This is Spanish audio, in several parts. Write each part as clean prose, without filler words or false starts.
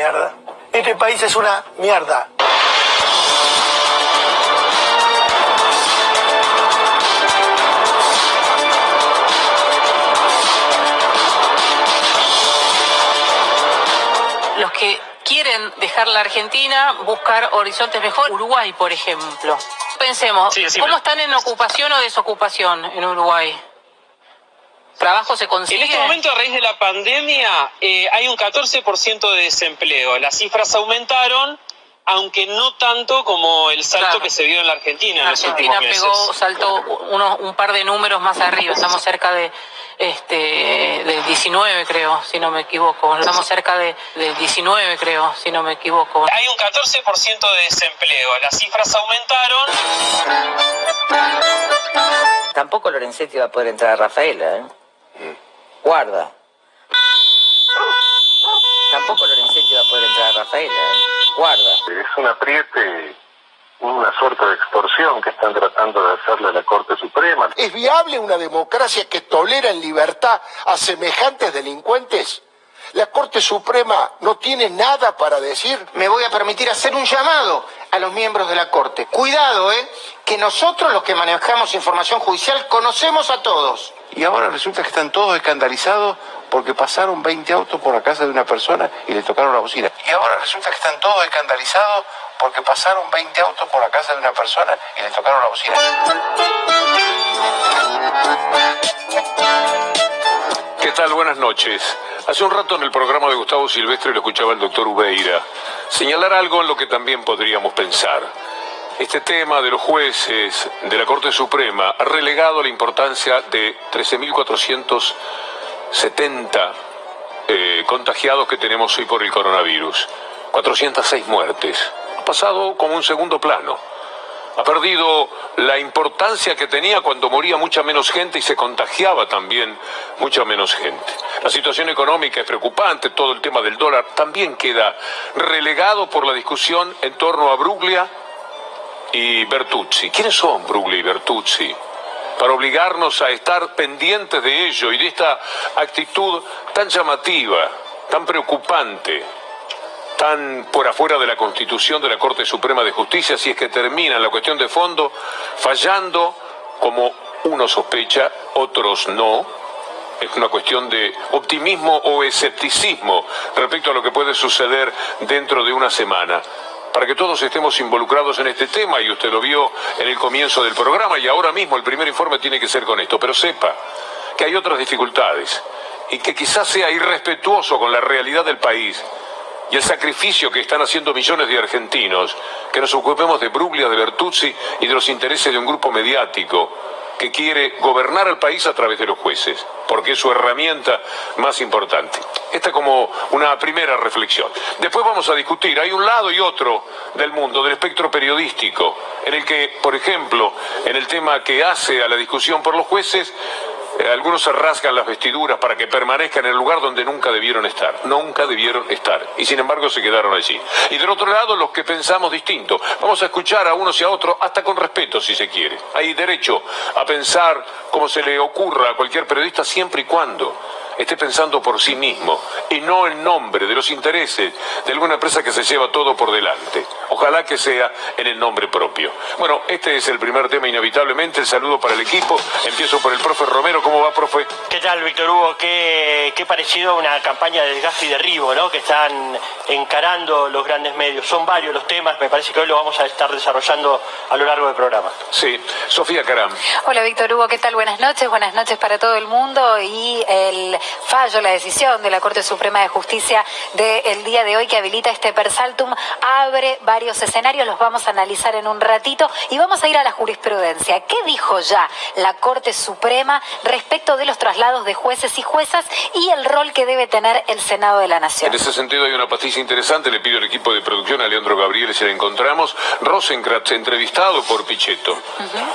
mierda. Este país es una mierda. Los que quieren dejar la Argentina, buscar horizontes mejor, Uruguay, por ejemplo. Pensemos, ¿cómo están en ocupación o desocupación en Uruguay? ¿Trabajo se consigue? En este momento, a raíz de la pandemia, hay un 14% de desempleo. Las cifras aumentaron, aunque no tanto como el salto que se vio en la Argentina en los últimos meses. Saltó un par de números más arriba. Estamos cerca de 19, creo, si no me equivoco. Estamos cerca de 19, creo, si no me equivoco. Hay un 14% de desempleo. Las cifras aumentaron. Tampoco Lorenzetti va a poder entrar a Rafaela, ¿eh? Guarda. Tampoco Lorenzetti va a poder entrar a Rafaela, ¿eh? Guarda. Es un apriete, una suerte de extorsión que están tratando de hacerle a la Corte Suprema. ¿Es viable una democracia que tolera en libertad a semejantes delincuentes? La Corte Suprema no tiene nada para decir. Me voy a permitir hacer un llamado a los miembros de la Corte. Cuidado, que nosotros los que manejamos información judicial conocemos a todos. Y ahora resulta que están todos escandalizados porque pasaron 20 autos por la casa de una persona y le tocaron la bocina. Y ahora resulta que están todos escandalizados porque pasaron 20 autos por la casa de una persona y le tocaron la bocina. ¿Qué tal? Buenas noches. Hace un rato en el programa de Gustavo Silvestre lo escuchaba el doctor Ubeira señalar algo en lo que también podríamos pensar. Este tema de los jueces de la Corte Suprema ha relegado la importancia de 13.470 contagiados que tenemos hoy por el coronavirus. 406 muertes. Ha pasado como un segundo plano. Ha perdido la importancia que tenía cuando moría mucha menos gente y se contagiaba también mucha menos gente. La situación económica es preocupante, todo el tema del dólar también queda relegado por la discusión en torno a Bruglia y Bertuzzi. ¿Quiénes son Bruglia y Bertuzzi? Para obligarnos a estar pendientes de ello y de esta actitud tan llamativa, tan preocupante, tan por afuera de la Constitución de la Corte Suprema de Justicia, si es que termina la cuestión de fondo fallando, como uno sospecha, otros no. Es una cuestión de optimismo o escepticismo respecto a lo que puede suceder dentro de una semana. Para que todos estemos involucrados en este tema, y usted lo vio en el comienzo del programa, y ahora mismo el primer informe tiene que ser con esto, pero sepa que hay otras dificultades y que quizás sea irrespetuoso con la realidad del país y el sacrificio que están haciendo millones de argentinos, que nos ocupemos de Bruglia, de Bertuzzi y de los intereses de un grupo mediático que quiere gobernar al país a través de los jueces, porque es su herramienta más importante. Esta como una primera reflexión. Después vamos a discutir, hay un lado y otro del mundo, del espectro periodístico, en el que, por ejemplo, en el tema que hace a la discusión por los jueces, algunos se rasgan las vestiduras para que permanezcan en el lugar donde nunca debieron estar. Nunca debieron estar. Y sin embargo se quedaron allí. Y del otro lado, los que pensamos distinto. Vamos a escuchar a unos y a otros, hasta con respeto si se quiere. Hay derecho a pensar como se le ocurra a cualquier periodista siempre y cuando esté pensando por sí mismo y no en nombre de los intereses de alguna empresa que se lleva todo por delante. Ojalá que sea en el nombre propio. Bueno, este es el primer tema inevitablemente. El saludo para el equipo. Empiezo por el profe Romero. ¿Cómo va, profe? ¿Qué tal, Víctor Hugo? Qué parecido a una campaña de desgaste y derribo, ¿no?, que están encarando los grandes medios. Son varios los temas. Me parece que hoy lo vamos a estar desarrollando a lo largo del programa. Sí. Sofía Caram. Hola, Víctor Hugo. ¿Qué tal? Buenas noches para todo el mundo. Y el fallo, la decisión de la Corte Suprema de Justicia del día de hoy que habilita este per saltum abre varios escenarios, los vamos a analizar en un ratito y vamos a ir a la jurisprudencia. ¿Qué dijo ya la Corte Suprema respecto de los traslados de jueces y juezas y el rol que debe tener el Senado de la Nación? En ese sentido hay una pastilla interesante, le pido al equipo de producción, a Leandro Gabriel, si la encontramos. Rosenkrantz, entrevistado por Pichetto,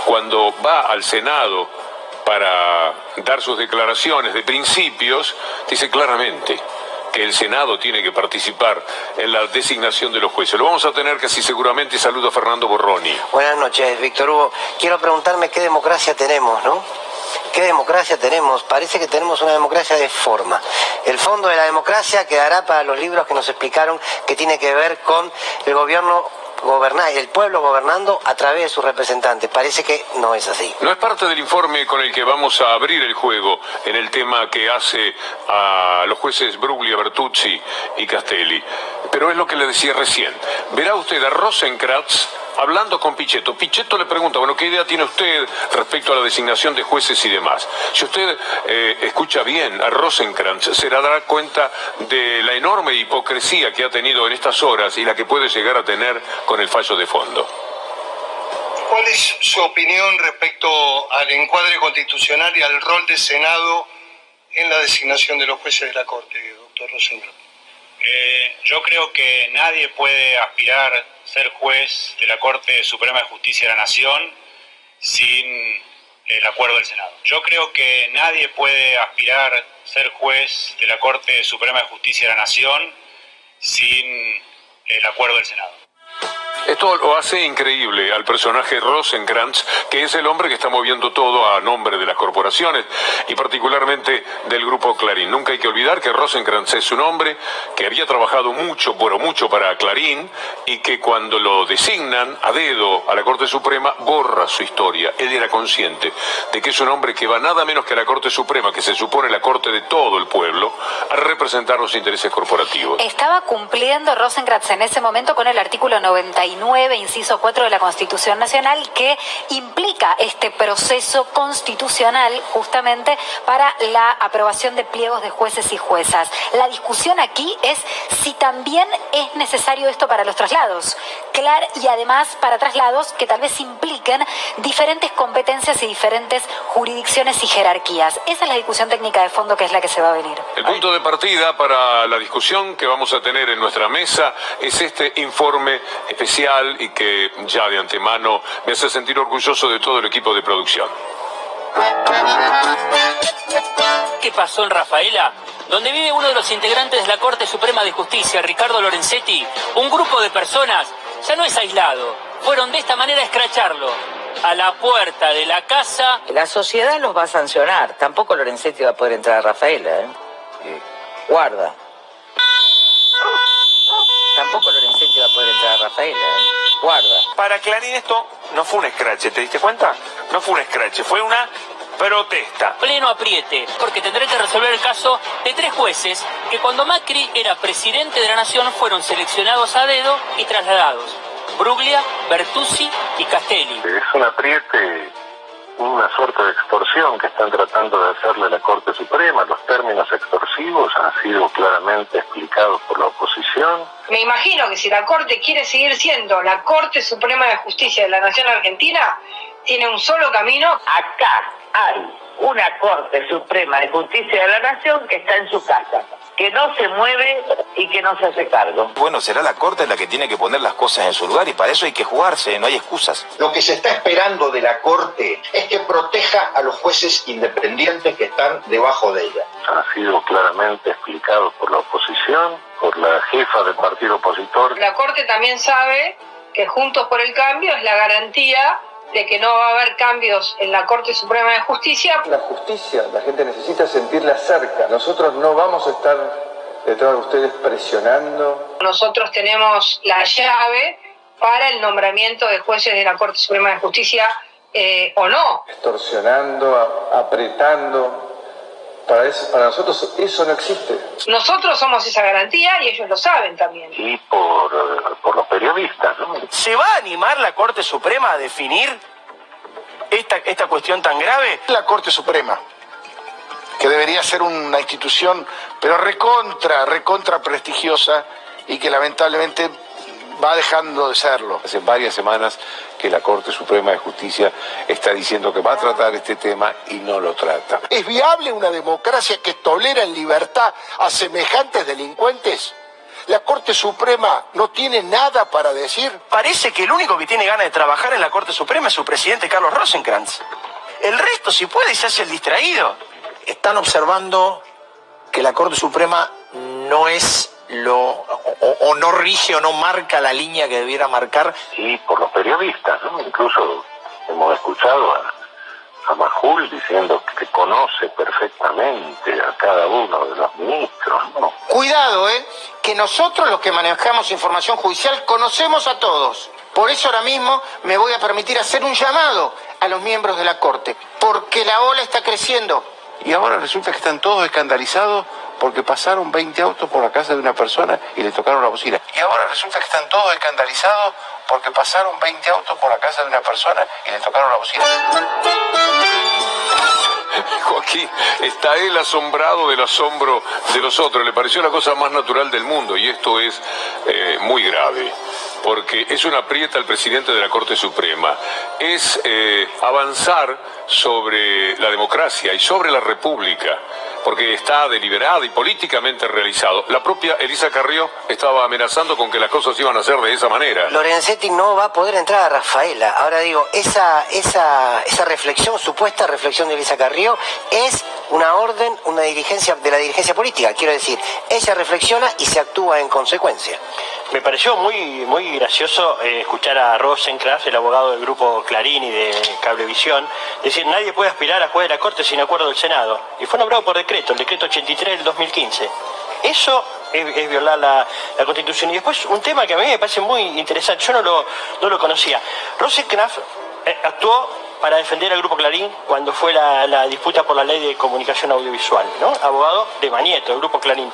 cuando va al Senado para dar sus declaraciones de principios, dice claramente que el Senado tiene que participar en la designación de los jueces. Lo vamos a tener casi seguramente, y saludo a Fernando Borroni. Buenas noches, Víctor Hugo. Quiero preguntarme qué democracia tenemos, ¿no? ¿Qué democracia tenemos? Parece que tenemos una democracia de forma. El fondo de la democracia quedará para los libros que nos explicaron que tiene que ver con el gobierno el pueblo gobernando a través de sus representantes. Parece que no es así. No es parte del informe con el que vamos a abrir el juego en el tema que hace a los jueces Bruglia, Bertuzzi y Castelli, pero es lo que le decía recién. Verá usted a Rosenkrantz hablando con Pichetto. Pichetto le pregunta, bueno, ¿qué idea tiene usted respecto a la designación de jueces y demás? Si usted escucha bien a Rosenkrantz, se dará cuenta de la enorme hipocresía que ha tenido en estas horas y la que puede llegar a tener con el fallo de fondo. ¿Cuál es su opinión respecto al encuadre constitucional y al rol del Senado en la designación de los jueces de la Corte, doctor Rosenkrantz? Yo creo que nadie puede aspirar a ser juez de la Corte Suprema de Justicia de la Nación sin el acuerdo del Senado. Yo creo que nadie puede aspirar a ser juez de la Corte Suprema de Justicia de la Nación sin el acuerdo del Senado. Esto lo hace increíble al personaje Rosenkrantz, que es el hombre que está moviendo todo a nombre de las corporaciones y particularmente del grupo Clarín. Nunca hay que olvidar que Rosenkrantz es un hombre que había trabajado mucho para Clarín y que cuando lo designan a dedo a la Corte Suprema borra su historia. Él era consciente de que es un hombre que va nada menos que a la Corte Suprema, que se supone la Corte de todo el pueblo, a representar los intereses corporativos. Estaba cumpliendo Rosenkrantz en ese momento con el artículo 99, inciso 4 de la Constitución Nacional, que implica este proceso constitucional justamente para la aprobación de pliegos de jueces y juezas. La discusión aquí es si también es necesario esto para los traslados. Claro, y además para traslados que tal vez impliquen diferentes competencias y diferentes jurisdicciones y jerarquías. Esa es la discusión técnica de fondo que es la que se va a venir. El punto de partida para la discusión que vamos a tener en nuestra mesa es este informe especial y que ya de antemano me hace sentir orgulloso de todo el equipo de producción. ¿Qué pasó en Rafaela? Donde vive uno de los integrantes de la Corte Suprema de Justicia, Ricardo Lorenzetti, un grupo de personas ya no es aislado. Fueron de esta manera a escracharlo a la puerta de la casa. La sociedad los va a sancionar. Tampoco Lorenzetti va a poder entrar a Rafaela, ¿eh? Guarda. Tampoco Lorenzetti va a poder entrar a Rafaela, ¿eh? Guarda. Para Clarín esto no fue un escrache, ¿te diste cuenta? No fue un escrache, fue una protesta. Pleno apriete, porque tendré que resolver el caso de 3 jueces que cuando Macri era presidente de la Nación fueron seleccionados a dedo y trasladados. Bruglia, Bertuzzi y Castelli. Es un apriete, una suerte de extorsión que están tratando de hacerle a la Corte Suprema. Los términos extorsivos han sido claramente explicados por la oposición. Me imagino que si la Corte quiere seguir siendo la Corte Suprema de Justicia de la Nación Argentina, tiene un solo camino. Acá hay una Corte Suprema de Justicia de la Nación que está en su casa, que no se mueve y que no se hace cargo. Bueno, será la Corte la que tiene que poner las cosas en su lugar y para eso hay que jugarse, no hay excusas. Lo que se está esperando de la Corte es que proteja a los jueces independientes que están debajo de ella. Han sido claramente explicados por la oposición, por la jefa del partido opositor. La Corte también sabe que Juntos por el Cambio es la garantía de que no va a haber cambios en la Corte Suprema de Justicia. La justicia, la gente necesita sentirla cerca. Nosotros no vamos a estar detrás de ustedes presionando. Nosotros tenemos la llave para el nombramiento de jueces de la Corte Suprema de Justicia o no. Extorsionando, apretando. Para nosotros eso no existe. Nosotros somos esa garantía y ellos lo saben también. Y por los periodistas, ¿no? ¿Se va a animar la Corte Suprema a definir esta cuestión tan grave? La Corte Suprema, que debería ser una institución, pero recontra prestigiosa y que lamentablemente va dejando de serlo. Hace varias semanas que la Corte Suprema de Justicia está diciendo que va a tratar este tema y no lo trata. ¿Es viable una democracia que tolera en libertad a semejantes delincuentes? ¿La Corte Suprema no tiene nada para decir? Parece que el único que tiene ganas de trabajar en la Corte Suprema es su presidente Carlos Rosenkrantz. El resto, si puede, se hace el distraído. Están observando que la Corte Suprema no es o no rige o no marca la línea que debiera marcar. Y por los periodistas, ¿no? Incluso hemos escuchado a Majul diciendo que conoce perfectamente a cada uno de los ministros, ¿no? Cuidado, que nosotros los que manejamos información judicial conocemos a todos. Por eso ahora mismo me voy a permitir hacer un llamado a los miembros de la Corte, porque la ola está creciendo. Y ahora resulta que están todos escandalizados porque pasaron 20 autos por la casa de una persona y le tocaron la bocina. Y ahora resulta que están todos escandalizados porque pasaron 20 autos por la casa de una persona y le tocaron la bocina. Joaquín, está él asombrado del asombro de los otros. Le pareció la cosa más natural del mundo y esto es muy grave. Porque es una aprieta al presidente de la Corte Suprema. Es avanzar sobre la democracia y sobre la República. Porque está deliberado y políticamente realizado. La propia Elisa Carrió estaba amenazando con que las cosas iban a ser de esa manera. Lorenzetti no va a poder entrar a Rafaela. Ahora digo, esa reflexión, supuesta reflexión de Elisa Carrió, es una orden, una dirigencia de la dirigencia política. Quiero decir, ella reflexiona y se actúa en consecuencia. Me pareció muy gracioso escuchar a Rosencraft, el abogado del grupo Clarín y de Cablevisión, decir, nadie puede aspirar a juez de la Corte sin acuerdo del Senado. Y fue nombrado por decreto, el decreto 83 del 2015. Eso es violar la Constitución. Y después un tema que a mí me parece muy interesante, yo no lo conocía. Rosencraft actuó para defender al grupo Clarín cuando fue la disputa por la ley de comunicación audiovisual, ¿no? Abogado de Manieto, del grupo Clarín.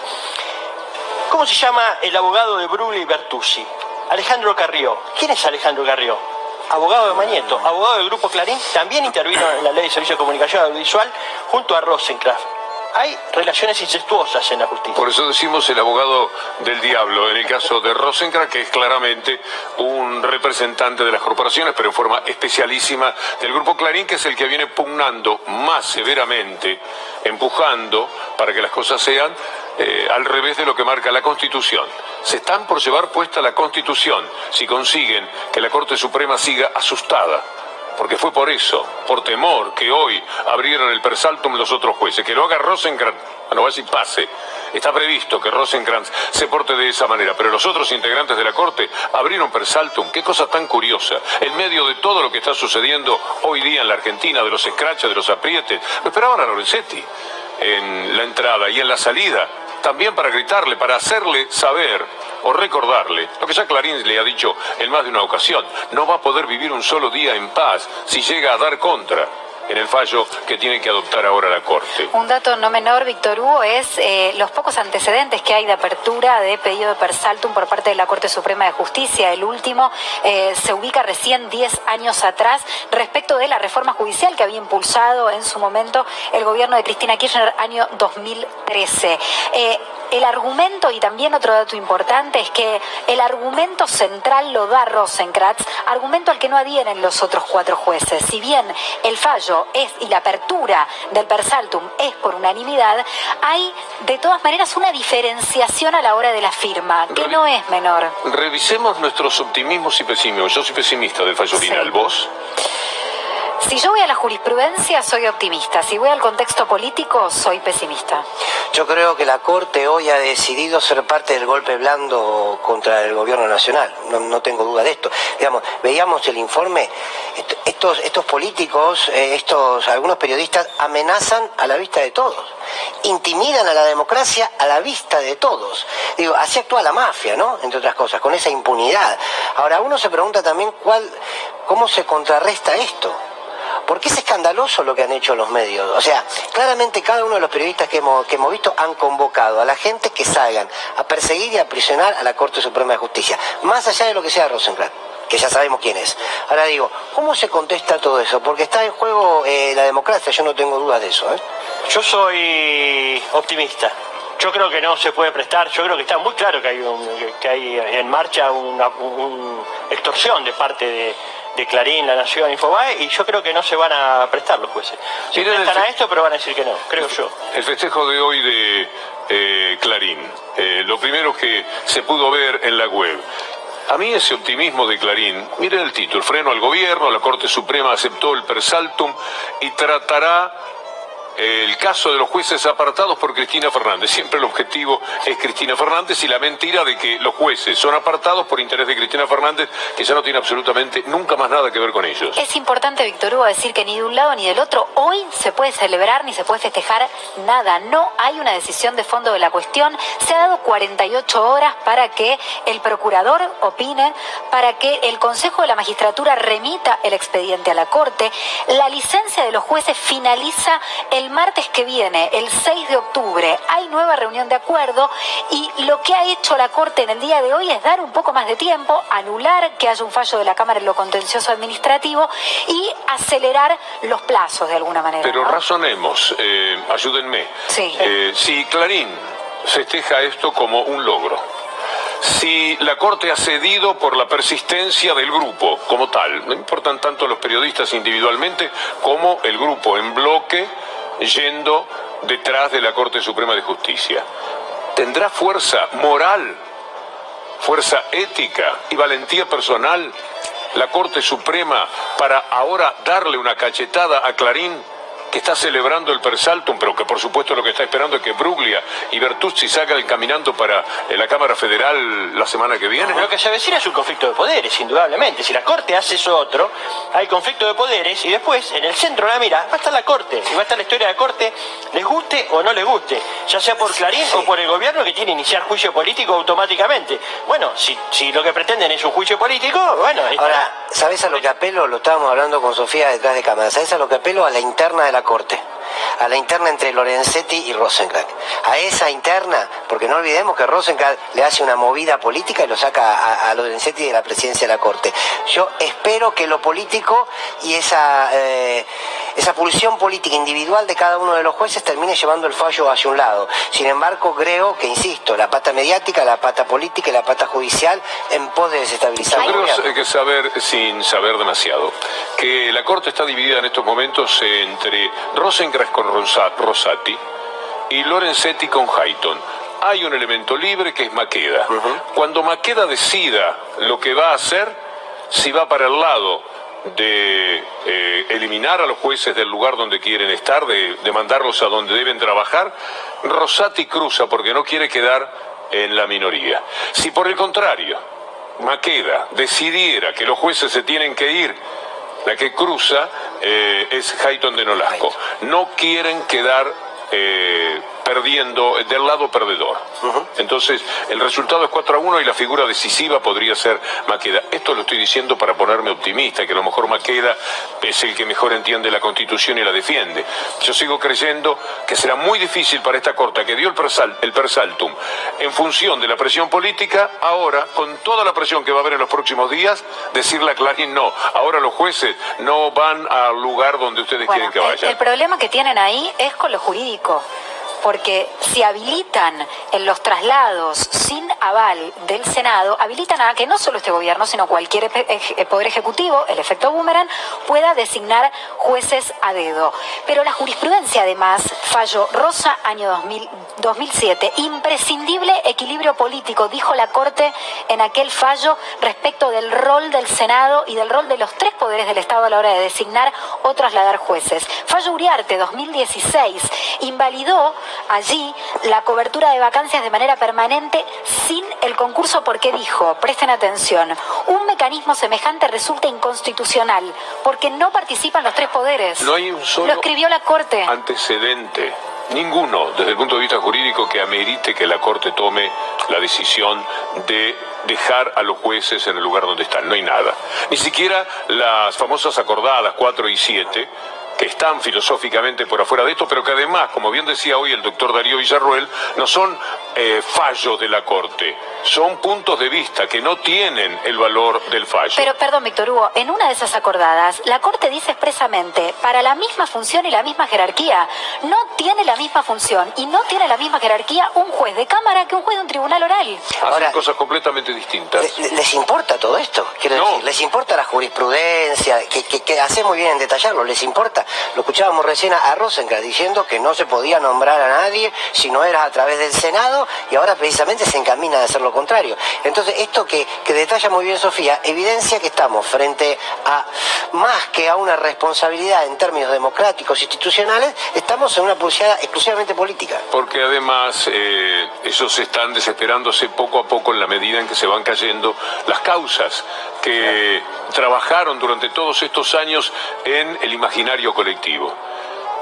¿Cómo se llama el abogado de Bruglia y Bertuzzi? Alejandro Carrió. ¿Quién es Alejandro Carrió? Abogado de Manieto, abogado del grupo Clarín, también intervino en la ley de servicio de comunicación audiovisual junto a Rosencraft. Hay relaciones incestuosas en la justicia. Por eso decimos el abogado del diablo, en el caso de Rosencraft, que es claramente un representante de las corporaciones, pero en forma especialísima del Grupo Clarín, que es el que viene pugnando más severamente, empujando para que las cosas sean al revés de lo que marca la Constitución. Se están por llevar puesta la Constitución si consiguen que la Corte Suprema siga asustada. Porque fue por eso, por temor, que hoy abrieron el persaltum los otros jueces. Que lo haga Rosencrantz, no va a decir pase. Está previsto que Rosencrantz se porte de esa manera, pero los otros integrantes de la Corte abrieron persaltum. Qué cosa tan curiosa. En medio de todo lo que está sucediendo hoy día en la Argentina, de los escraches, de los aprietes, lo esperaban a Lorenzetti en la entrada y en la salida, también para gritarle, para hacerle saber o recordarle lo que ya Clarín le ha dicho en más de una ocasión: no va a poder vivir un solo día en paz si llega a dar contra en el fallo que tiene que adoptar ahora la Corte. Un dato no menor, Víctor Hugo, es los pocos antecedentes que hay de apertura de pedido de persaltum por parte de la Corte Suprema de Justicia. El último se ubica recién 10 años atrás respecto de la reforma judicial que había impulsado en su momento el gobierno de Cristina Kirchner, año 2013. El argumento, y también otro dato importante, es que el argumento central lo da Rosencrantz, argumento al que no adhieren los otros 4 jueces. Si bien el fallo y la apertura del persaltum es por unanimidad, hay de todas maneras una diferenciación a la hora de la firma, que no es menor. Revisemos nuestros optimismos y pesimismos. Yo soy pesimista del fallo final, ¿vos? Si yo voy a la jurisprudencia, soy optimista. Si voy al contexto político, soy pesimista. Yo creo que la Corte hoy ha decidido ser parte del golpe blando contra el gobierno nacional. No tengo duda de esto. Digamos, veíamos el informe, estos políticos, algunos periodistas amenazan a la vista de todos. Intimidan a la democracia a la vista de todos. Digo, así actúa la mafia, ¿no? Entre otras cosas, con esa impunidad. Ahora, uno se pregunta también cómo se contrarresta esto. Porque es escandaloso lo que han hecho los medios. O sea, claramente cada uno de los periodistas que hemos visto han convocado a la gente que salgan a perseguir y a aprisionar a la Corte Suprema de Justicia, más allá de lo que sea Rosencrantz, que ya sabemos quién es. Ahora digo, ¿cómo se contesta todo eso? Porque está en juego la democracia, yo no tengo dudas de eso. Yo soy optimista. Yo creo que no se puede prestar, yo creo que está muy claro que hay en marcha una extorsión de parte de Clarín, La Nación, Infobae, y yo creo que no se van a prestar los jueces. Se prestan a esto, pero van a decir que no, creo yo. El festejo de hoy de Clarín, lo primero que se pudo ver en la web. A mí ese optimismo de Clarín, miren el título: freno al gobierno, la Corte Suprema aceptó el persaltum y tratará el caso de los jueces apartados por Cristina Fernández. Siempre el objetivo es Cristina Fernández y la mentira de que los jueces son apartados por interés de Cristina Fernández, que ya no tiene absolutamente nunca más nada que ver con ellos. Es importante, Víctor Hugo, decir que ni de un lado ni del otro hoy se puede celebrar ni se puede festejar nada. No hay una decisión de fondo de la cuestión. Se ha dado 48 horas para que el procurador opine, para que el Consejo de la Magistratura remita el expediente a la Corte. La licencia de los jueces finaliza el martes que viene, el 6 de octubre. Hay nueva reunión de acuerdo y lo que ha hecho la Corte en el día de hoy es dar un poco más de tiempo, anular que haya un fallo de la Cámara en lo contencioso administrativo y acelerar los plazos de alguna manera. Pero ¿no? razonemos, ayúdenme. Sí. Si Clarín festeja esto como un logro, si la Corte ha cedido por la persistencia del grupo como tal, no importan tanto los periodistas individualmente como el grupo en bloque yendo detrás de la Corte Suprema de Justicia, ¿tendrá fuerza moral, fuerza ética y valentía personal la Corte Suprema para ahora darle una cachetada a Clarín, que está celebrando el Persaltum, pero que por supuesto lo que está esperando es que Bruglia y Bertuzzi salgan caminando para la Cámara Federal la semana que viene? Lo que se avecina es un conflicto de poderes, indudablemente. Si la Corte hace eso otro, hay conflicto de poderes y después, en el centro de la mira, va a estar la Corte. Y va a estar la historia de la Corte, les guste o no les guste, ya sea por Clarín o por el gobierno, que tiene que iniciar juicio político automáticamente. Bueno, si lo que pretenden es un juicio político, bueno... Ahora, ¿sabes a lo que apelo? Lo estábamos hablando con Sofía detrás de cámara. ¿Sabes a lo que apelo? A la interna de la Corte, a la interna entre Lorenzetti y Rosenkrantz, a esa interna, porque no olvidemos que Rosenkrantz le hace una movida política y lo saca a Lorenzetti de la presidencia de la Corte. Yo espero que lo político y esa pulsión política individual de cada uno de los jueces termine llevando el fallo hacia un lado. Sin embargo, creo que, insisto, la pata mediática, la pata política y la pata judicial en pos de desestabilizar. Yo creo que saber, sin saber demasiado, que la Corte está dividida en estos momentos entre Rosenkrantz con Rosati y Lorenzetti con Hayton. Hay un elemento libre que es Maqueda. Cuando Maqueda decida lo que va a hacer, si va para el lado de eliminar a los jueces del lugar donde quieren estar, de mandarlos a donde deben trabajar, Rosati cruza porque no quiere quedar en la minoría. Si por el contrario Maqueda decidiera que los jueces se tienen que ir, la que cruza es Hayton de Nolasco. No quieren quedar perdiendo del lado perdedor. Entonces el resultado es 4-1 y la figura decisiva podría ser Maqueda. Esto lo estoy diciendo para ponerme optimista, que a lo mejor Maqueda es el que mejor entiende la Constitución y la defiende. Yo sigo creyendo que será muy difícil para esta Corte, que dio el Persaltum en función de la presión política, ahora con toda la presión que va a haber en los próximos días, decirle a Clarín no, ahora los jueces no van al lugar donde ustedes quieren que vayan. El problema que tienen ahí es con lo jurídico. Porque si habilitan en los traslados sin aval del Senado, habilitan a que no solo este gobierno, sino cualquier poder ejecutivo, el efecto boomerang, pueda designar jueces a dedo. Pero la jurisprudencia, además, fallo Rosa, año 2007, imprescindible equilibrio político, dijo la Corte en aquel fallo respecto del rol del Senado y del rol de los tres poderes del Estado a la hora de designar o trasladar jueces. Fallo Uriarte, 2016, invalidó allí la cobertura de vacancias de manera permanente sin el concurso porque dijo, presten atención, un mecanismo semejante resulta inconstitucional porque no participan los tres poderes. No hay un solo Lo escribió la Corte. Antecedente, ninguno, desde el punto de vista jurídico, que amerite que la Corte tome la decisión de dejar a los jueces en el lugar donde están. No hay nada. Ni siquiera las famosas acordadas 4 y 7, que están filosóficamente por afuera de esto, pero que además, como bien decía hoy el doctor Darío Villarroel, no son fallos de la Corte, son puntos de vista que no tienen el valor del fallo. Pero, perdón, Víctor Hugo, en una de esas acordadas, la Corte dice expresamente, para la misma función y la misma jerarquía, no tiene la misma función y no tiene la misma jerarquía un juez de Cámara que un juez de un tribunal oral. Hacen cosas completamente distintas. ¿Les importa todo esto? Quiero decir, ¿les importa la jurisprudencia? Que hace muy bien en detallarlo, ¿les importa? Lo escuchábamos recién a Rosenkrantz diciendo que no se podía nombrar a nadie si no era a través del Senado, y ahora precisamente se encamina a hacer lo contrario. Entonces, esto que detalla muy bien Sofía, evidencia que estamos frente a más que a una responsabilidad en términos democráticos, institucionales, estamos en una pulseada exclusivamente política. Porque además ellos están desesperándose poco a poco en la medida en que se van cayendo las causas que trabajaron durante todos estos años en el imaginario colectivo.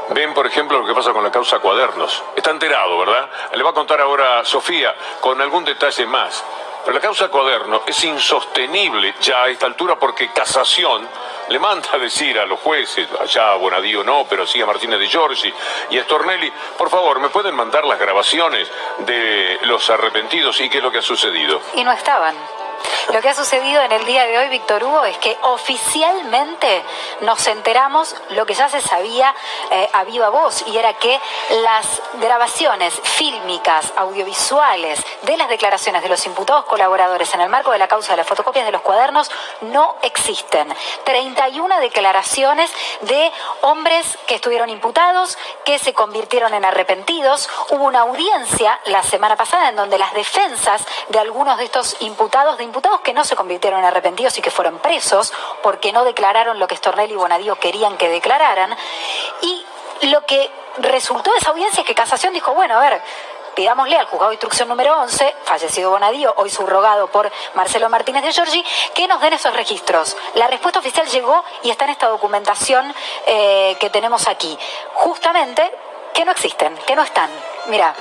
Ven, por ejemplo, lo que pasa con la causa Cuadernos. Está enterado, ¿verdad? Le va a contar ahora Sofía con algún detalle más. Pero la causa Cuadernos es insostenible ya a esta altura porque Casación le manda a decir a los jueces, allá a Bonadío no, pero sí a Martínez de Giorgi y a Stornelli, por favor, ¿me pueden mandar las grabaciones de los arrepentidos y qué es lo que ha sucedido? Y no estaban. Lo que ha sucedido en el día de hoy, Víctor Hugo, es que oficialmente nos enteramos lo que ya se sabía a viva voz, y era que las grabaciones fílmicas, audiovisuales de las declaraciones de los imputados colaboradores en el marco de la causa de las fotocopias de los cuadernos no existen. 31 declaraciones de hombres que estuvieron imputados, que se convirtieron en arrepentidos. Hubo una audiencia la semana pasada en donde las defensas de algunos de estos imputados que no se convirtieron en arrepentidos y que fueron presos porque no declararon lo que Stornelli y Bonadío querían que declararan. Y lo que resultó de esa audiencia es que Casación dijo, bueno, a ver, pidámosle al juzgado de instrucción número 11, fallecido Bonadío, hoy subrogado por Marcelo Martínez de Giorgi, que nos den esos registros. La respuesta oficial llegó y está en esta documentación que tenemos aquí. Justamente que no existen, que no están. Mira,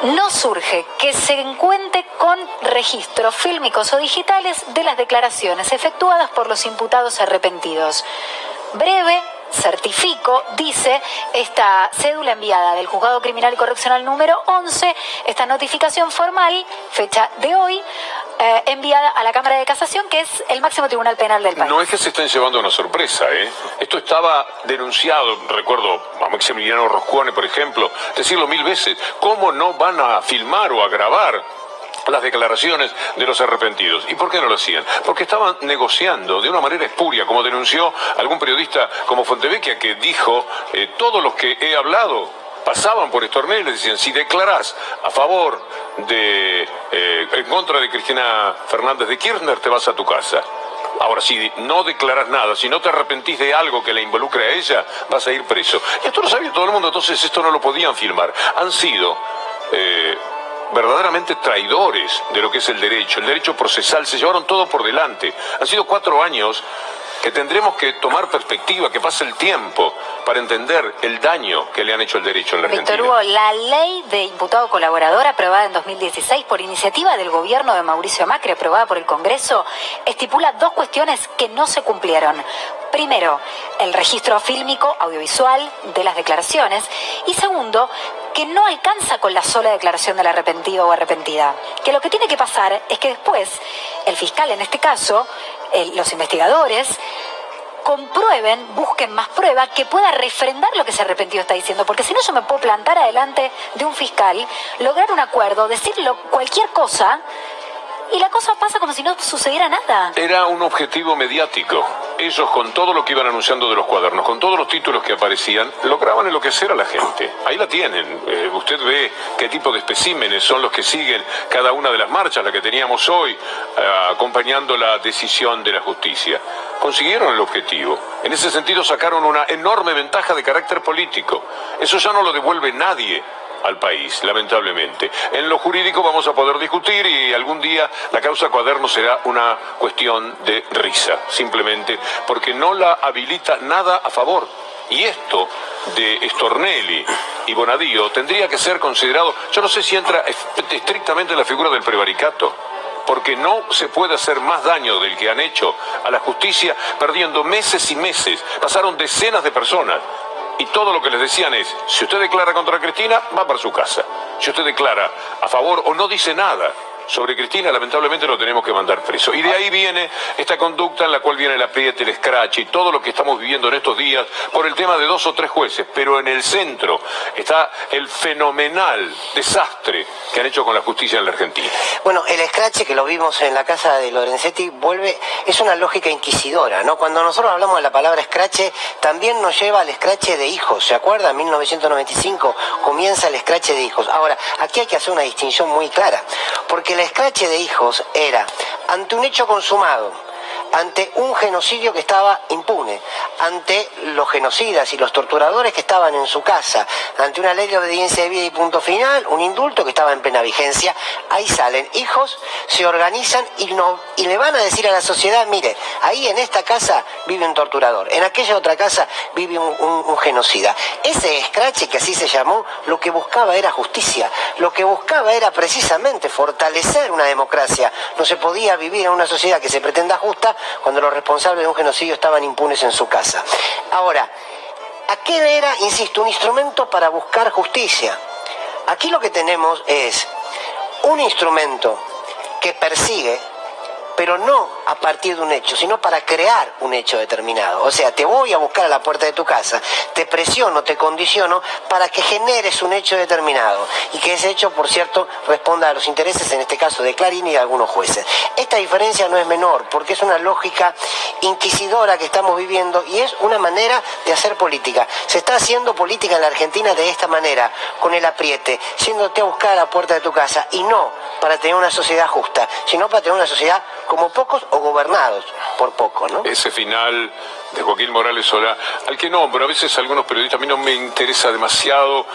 no surge que se encuentre con registros fílmicos o digitales de las declaraciones efectuadas por los imputados arrepentidos. Breve, certifico, dice esta cédula enviada del Juzgado Criminal y Correccional número 11, esta notificación formal, fecha de hoy, enviada a la Cámara de Casación, que es el máximo tribunal penal del país. No es que se estén llevando una sorpresa, ¿eh? Esto estaba denunciado, recuerdo a Maximiliano Roscuone, por ejemplo, decirlo 1000 veces. ¿Cómo no van a filmar o a grabar las declaraciones de los arrepentidos? ¿Y por qué no lo hacían? Porque estaban negociando de una manera espuria, como denunció algún periodista como Fontevecchia, que dijo, todos los que he hablado pasaban por Stornelli y le decían, si declarás a favor de, en contra de Cristina Fernández de Kirchner, te vas a tu casa. Ahora, si no declaras nada, si no te arrepentís de algo que le involucre a ella, vas a ir preso. Y esto lo sabía todo el mundo, entonces esto no lo podían filmar. Han sido verdaderamente traidores de lo que es el derecho procesal, se llevaron todo por delante. Han sido 4 años que tendremos que tomar perspectiva, que pase el tiempo para entender el daño que le han hecho al derecho en la Argentina. Víctor Hugo, la ley de imputado colaborador aprobada en 2016 por iniciativa del gobierno de Mauricio Macri, aprobada por el Congreso, estipula 2 cuestiones que no se cumplieron. Primero, el registro fílmico audiovisual de las declaraciones, y segundo, que no alcanza con la sola declaración del arrepentido o arrepentida. Que lo que tiene que pasar es que después el fiscal, en este caso, los investigadores, comprueben, busquen más prueba que pueda refrendar lo que ese arrepentido está diciendo, porque si no yo me puedo plantar adelante de un fiscal, lograr un acuerdo, decirlo cualquier cosa, y la cosa pasa como si no sucediera nada. Era un objetivo mediático. Ellos, con todo lo que iban anunciando de los cuadernos, con todos los títulos que aparecían, lograban enloquecer a la gente. Ahí la tienen. Usted ve qué tipo de especímenes son los que siguen cada una de las marchas, la que teníamos hoy, acompañando la decisión de la justicia. Consiguieron el objetivo. En ese sentido sacaron una enorme ventaja de carácter político. Eso ya no lo devuelve nadie al país, lamentablemente. En lo jurídico vamos a poder discutir y algún día la causa Cuadernos será una cuestión de risa, simplemente porque no la habilita nada a favor. Y esto de Stornelli y Bonadío tendría que ser considerado, yo no sé si entra estrictamente en la figura del prevaricato, porque no se puede hacer más daño del que han hecho a la justicia perdiendo meses y meses. Pasaron decenas de personas. Y todo lo que les decían es, si usted declara contra Cristina, va para su casa. Si usted declara a favor o no dice nada sobre Cristina, lamentablemente lo tenemos que mandar preso. Y de ahí viene esta conducta en la cual viene el apriete, el escrache y todo lo que estamos viviendo en estos días por el tema de 2 o 3 jueces. Pero en el centro está el fenomenal desastre que han hecho con la justicia en la Argentina. Bueno, el escrache que lo vimos en la casa de Lorenzetti es una lógica inquisidora, ¿no? Cuando nosotros hablamos de la palabra escrache, también nos lleva al escrache de hijos. ¿Se acuerda? En 1995 comienza el escrache de hijos. Ahora, aquí hay que hacer una distinción muy clara, porque el escrache de hijos era ante un hecho consumado, ante un genocidio que estaba impune, ante los genocidas y los torturadores que estaban en su casa, ante una ley de obediencia debida y punto final, un indulto que estaba en plena vigencia. Ahí salen hijos, se organizan y le van a decir a la sociedad, mire, ahí en esta casa vive un torturador, en aquella otra casa vive un genocida. Ese escrache, que así se llamó, lo que buscaba era justicia, lo que buscaba era precisamente fortalecer una democracia. No se podía vivir en una sociedad que se pretenda justa cuando los responsables de un genocidio estaban impunes en su casa. Ahora, aquel era, insisto, un instrumento para buscar justicia. Aquí lo que tenemos es un instrumento que persigue, pero no a partir de un hecho, sino para crear un hecho determinado. O sea, te voy a buscar a la puerta de tu casa, te presiono, te condiciono para que generes un hecho determinado y que ese hecho, por cierto, responda a los intereses, en este caso de Clarín y de algunos jueces. Esta diferencia no es menor, porque es una lógica inquisidora que estamos viviendo y es una manera de hacer política. Se está haciendo política en la Argentina de esta manera, con el apriete, yéndote a buscar a la puerta de tu casa, y no para tener una sociedad justa, sino para tener una sociedad como pocos o gobernados por poco, ¿no? Ese final de Joaquín Morales Solá, al que nombro, a veces algunos periodistas, a mí no me interesa demasiado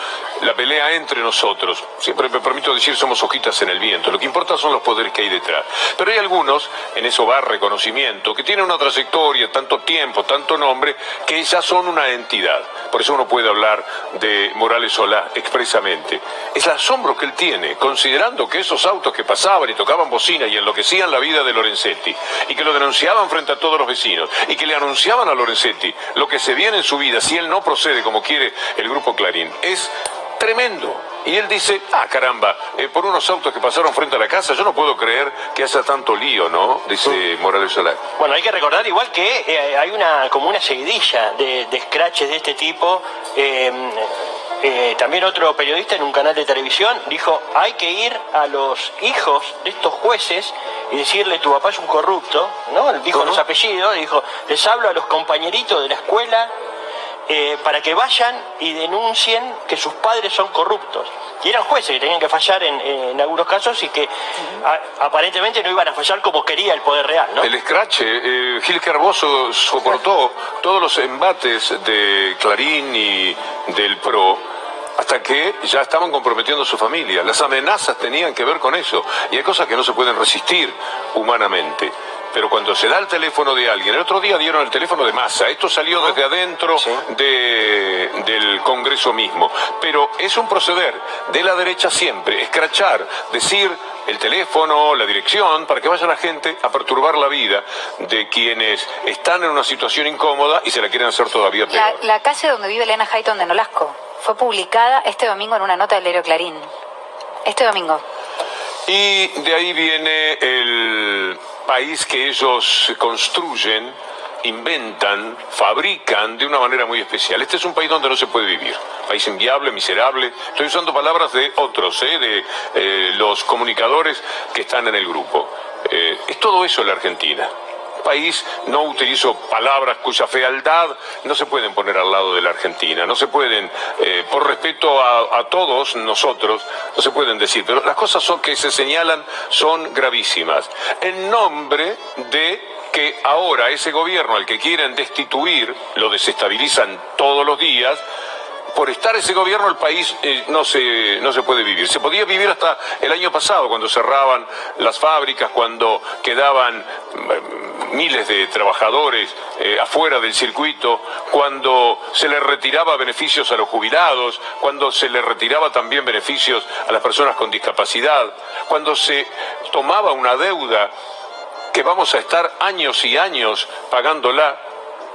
la pelea entre nosotros. Siempre me permito decir, somos hojitas en el viento. Lo que importa son los poderes que hay detrás. Pero hay algunos, en eso va reconocimiento, que tienen una trayectoria, tanto tiempo, tanto nombre, que ya son una entidad. Por eso uno puede hablar de Morales Solá expresamente. Es el asombro que él tiene, considerando que esos autos que pasaban y tocaban bocina y enloquecían la vida de Lorenzetti, y que lo denunciaban frente a todos los vecinos, y que le anunciaban a Lorenzetti lo que se viene en su vida si él no procede como quiere el Grupo Clarín, es tremendo. Y él dice, caramba, por unos autos que pasaron frente a la casa, yo no puedo creer que haya tanto lío, ¿no? Dice Morales Solá. Bueno, hay que recordar igual que hay como una seguidilla de escraches de este tipo. También otro periodista en un canal de televisión dijo, hay que ir a los hijos de estos jueces y decirle, tu papá es un corrupto, ¿no? Dijo los apellidos, dijo, les hablo a los compañeritos de la escuela para que vayan y denuncien que sus padres son corruptos. Y eran jueces que tenían que fallar en algunos casos y que aparentemente no iban a fallar como quería el poder real, ¿no? El escrache, Gil Carboso soportó todos los embates de Clarín y del PRO hasta que ya estaban comprometiendo a su familia. Las amenazas tenían que ver con eso. Y hay cosas que no se pueden resistir humanamente. Pero cuando se da el teléfono de alguien, el otro día dieron el teléfono de Massa, esto salió desde adentro del Congreso mismo, pero es un proceder de la derecha siempre, escrachar, decir el teléfono, la dirección, para que vaya la gente a perturbar la vida de quienes están en una situación incómoda y se la quieren hacer todavía peor. La calle donde vive Elena Hayton de Nolasco fue publicada este domingo en una nota del diario Clarín. Este domingo. Y de ahí viene el país que ellos construyen, inventan, fabrican de una manera muy especial. Este es un país donde no se puede vivir. País inviable, miserable. Estoy usando palabras de otros, de los comunicadores que están en el grupo. Es todo eso en la Argentina. País, no utilizo palabras cuya fealdad no se pueden poner al lado de la Argentina, no se pueden, por respeto a todos nosotros, no se pueden decir, pero las cosas que se señalan son gravísimas. En nombre de que ahora ese gobierno al que quieren destituir, lo desestabilizan todos los días. Por estar ese gobierno el país no se puede vivir. Se podía vivir hasta el año pasado, cuando cerraban las fábricas, cuando quedaban miles de trabajadores afuera del circuito, cuando se les retiraba beneficios a los jubilados, cuando se les retiraba también beneficios a las personas con discapacidad, cuando se tomaba una deuda que vamos a estar años y años pagándola,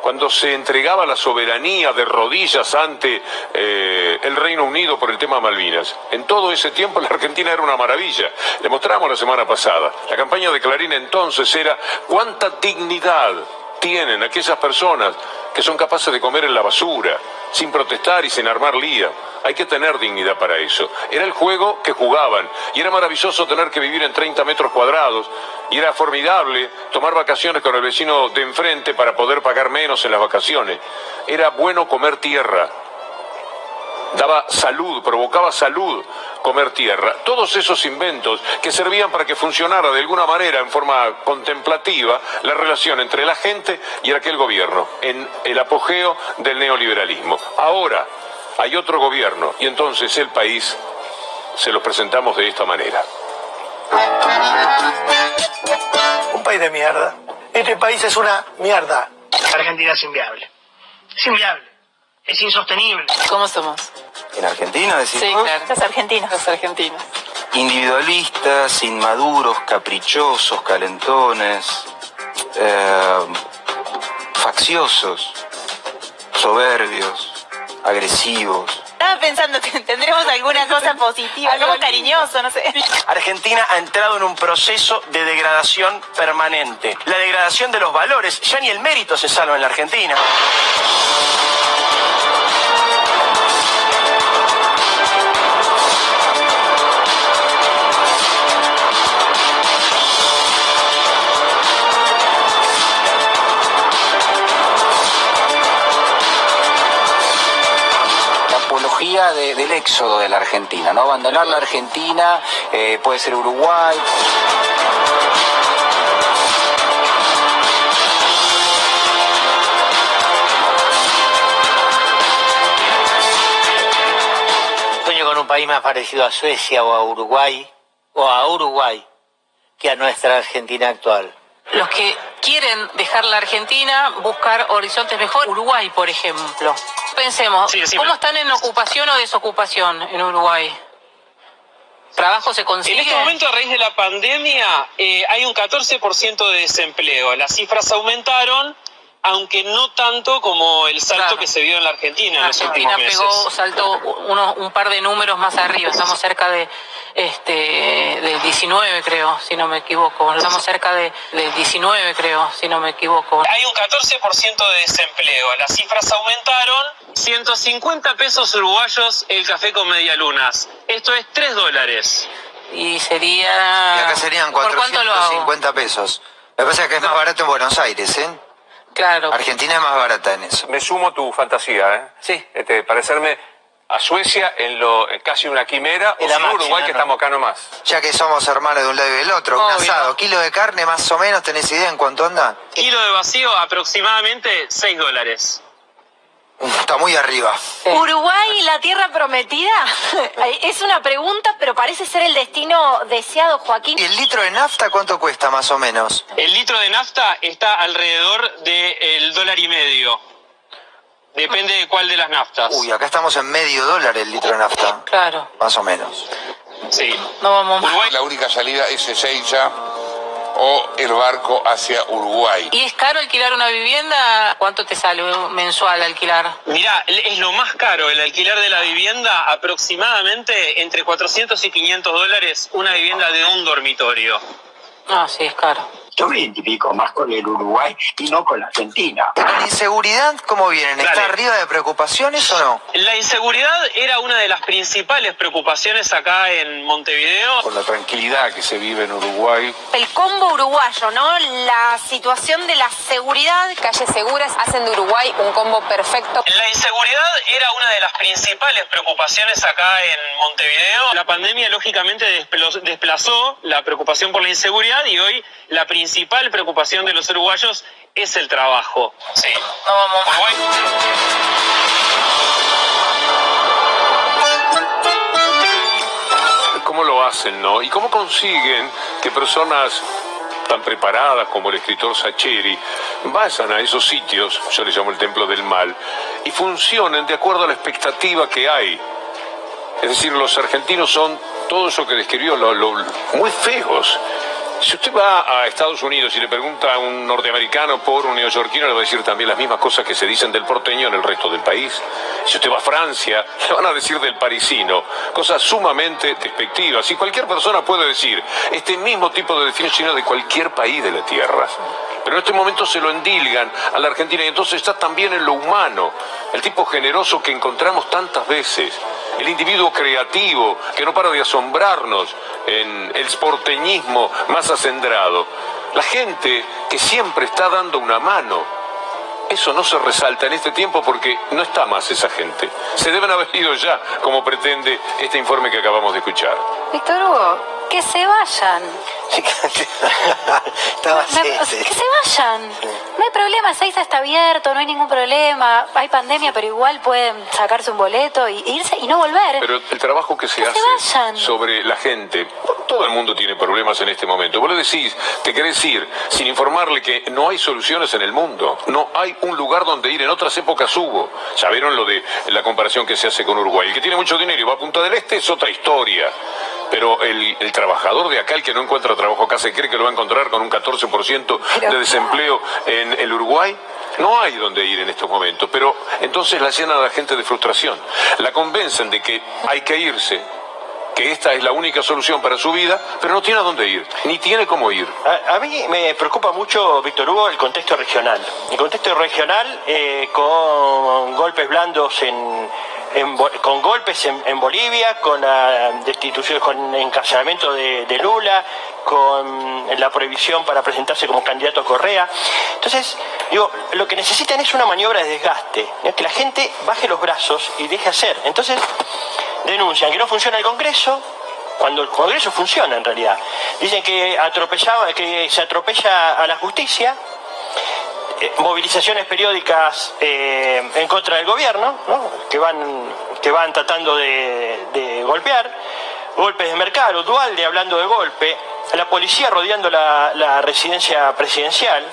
cuando se entregaba la soberanía de rodillas ante el Reino Unido por el tema Malvinas. En todo ese tiempo la Argentina era una maravilla. Le mostramos la semana pasada. La campaña de Clarín entonces era cuánta dignidad tienen aquellas personas que son capaces de comer en la basura, sin protestar y sin armar lío. Hay que tener dignidad para eso. Era el juego que jugaban, y era maravilloso tener que vivir en 30 metros cuadrados, y era formidable tomar vacaciones con el vecino de enfrente para poder pagar menos en las vacaciones. Era bueno comer tierra. daba salud, provocaba salud comer tierra. Todos esos inventos que servían para que funcionara de alguna manera en forma contemplativa la relación entre la gente y aquel gobierno, en el apogeo del neoliberalismo. Ahora hay otro gobierno y entonces el país se lo presentamos de esta manera. Un país de mierda. Este país es una mierda. Argentina es inviable. Es inviable. Es insostenible. ¿Cómo somos? ¿En Argentina decís? Sí, claro. Los argentinos. Los argentinos. Individualistas, inmaduros, caprichosos, calentones, facciosos, soberbios, agresivos. Estaba pensando que tendremos alguna cosa positiva, algo cariñoso, no sé. Argentina ha entrado en un proceso de degradación permanente. La degradación de los valores, ya ni el mérito se salva en la Argentina. Del éxodo de la Argentina, ¿no? Abandonar la Argentina, puede ser Uruguay. Sueño con un país más parecido a Suecia o a Uruguay que a nuestra Argentina actual. Los que quieren dejar la Argentina, buscar horizontes mejor, Uruguay, por ejemplo. Pensemos, ¿cómo están en ocupación o desocupación en Uruguay? ¿Trabajo se consigue? En este momento, a raíz de la pandemia, hay un 14% de desempleo. Las cifras aumentaron, aunque no tanto como el salto que se vio en la Argentina en los últimos meses. Saltó un par de números más arriba. Estamos cerca del 19, creo, si no me equivoco. Estamos cerca del 19, creo, si no me equivoco. Hay un 14% de desempleo. Las cifras aumentaron. 150 pesos uruguayos el café con medialunas. Esto es $3. Y sería... Y acá serían ¿Por cuánto lo hago? 450 pesos. Me parece que es más barato en Buenos Aires, ¿eh? Claro. Argentina es más barata en eso. Me sumo a tu fantasía, ¿eh? Sí. Parecerme a Suecia en casi una quimera, o si Uruguay, que estamos acá nomás. Ya que somos hermanos de un lado y del otro, un asado, kilo de carne más o menos, ¿tenés idea en cuánto anda? Kilo de vacío, aproximadamente $6. Está muy arriba. ¿Uruguay, la tierra prometida? Es una pregunta, pero parece ser el destino deseado, Joaquín. ¿Y el litro de nafta cuánto cuesta más o menos? El litro de nafta está alrededor del $1.50. Depende de cuál de las naftas. Uy, acá estamos en $0.50 el litro de nafta. Claro. Más o menos. Sí. No vamos más. La única salida es Ezeiza o el barco hacia Uruguay. ¿Y es caro alquilar una vivienda? ¿Cuánto te sale mensual alquilar? Mirá, es lo más caro, el alquiler de la vivienda, aproximadamente entre $400 y $500 una vivienda de un dormitorio. Ah, sí, es caro. Yo me identifico más con el Uruguay y no con la Argentina. ¿La inseguridad cómo vienen? ¿Está arriba de preocupaciones o no? La inseguridad era una de las principales preocupaciones acá en Montevideo. Con la tranquilidad que se vive en Uruguay. El combo uruguayo, ¿no? La situación de la seguridad. Calles seguras hacen de Uruguay un combo perfecto. La inseguridad era una de las principales preocupaciones acá en Montevideo. La pandemia lógicamente desplazó la preocupación por la inseguridad y hoy la principal preocupación de los uruguayos es el trabajo. Sí. No vamos más. ¿Cómo lo hacen, no? ¿Y cómo consiguen que personas tan preparadas como el escritor Sacheri vayan a esos sitios, yo les llamo el templo del mal, y funcionen de acuerdo a la expectativa que hay? Es decir, los argentinos son todo eso que describió, muy feos. Si usted va a Estados Unidos y le pregunta a un norteamericano por un neoyorquino, le va a decir también las mismas cosas que se dicen del porteño en el resto del país. Si usted va a Francia, le van a decir del parisino, cosas sumamente despectivas. Y cualquier persona puede decir este mismo tipo de definición de cualquier país de la tierra. Pero en este momento se lo endilgan a la Argentina y entonces está también en lo humano, el tipo generoso que encontramos tantas veces, el individuo creativo que no para de asombrarnos en el porteñismo más acendrado, la gente que siempre está dando una mano, eso no se resalta en este tiempo porque no está más esa gente. Se deben haber ido ya, como pretende este informe que acabamos de escuchar. Víctor Hugo, que se vayan. Que se vayan. No hay problema, Ezeiza está abierto, no hay ningún problema. Hay pandemia, pero igual pueden sacarse un boleto y irse y no volver. Pero el trabajo que se hace sobre la gente, todo el mundo tiene problemas en este momento. Vos le decís, te querés ir sin informarle que no hay soluciones en el mundo. No hay un lugar donde ir. En otras épocas hubo. Ya vieron lo de la comparación que se hace con Uruguay. El que tiene mucho dinero y va a Punta del Este es otra historia. Pero el trabajador de acá, el que no encuentra trabajo acá, se cree que lo va a encontrar con un 14% de desempleo en el Uruguay. No hay donde ir en estos momentos, pero entonces la llenan a la gente de frustración. La convencen de que hay que irse, que esta es la única solución para su vida, pero no tiene a dónde ir, ni tiene cómo ir. A mí me preocupa mucho, Víctor Hugo, el contexto regional. El contexto regional con golpes blandos con golpes en Bolivia, con destituciones, con encarcelamiento de Lula, con la prohibición para presentarse como candidato a Correa. Entonces, digo, lo que necesitan es una maniobra de desgaste, ¿no? Que la gente baje los brazos y deje hacer. Entonces, denuncian que no funciona el Congreso, cuando el Congreso funciona en realidad. Dicen que se atropella a la justicia. Movilizaciones periódicas en contra del gobierno, ¿no? que van tratando de golpear, golpes de mercado, Dualde hablando de golpe, la policía rodeando la residencia presidencial,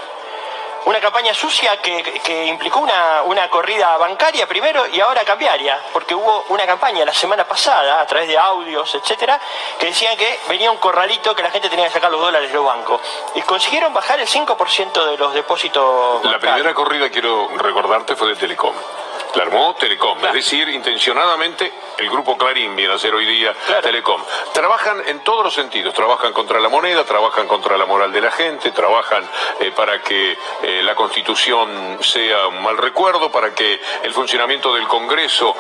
una campaña sucia que implicó una corrida bancaria primero y ahora cambiaria, porque hubo una campaña la semana pasada a través de audios, etcétera, que decían que venía un corralito que la gente tenía que sacar los dólares de los bancos y consiguieron bajar el 5% de los depósitos bancarios. La primera corrida, quiero recordarte, fue de Telecom. La armó Telecom, claro. Es decir, intencionadamente el grupo Clarín viene a ser hoy día Telecom. Trabajan en todos los sentidos, trabajan contra la moneda, trabajan contra la moral de la gente, trabajan para que la Constitución sea un mal recuerdo, para que el funcionamiento del Congreso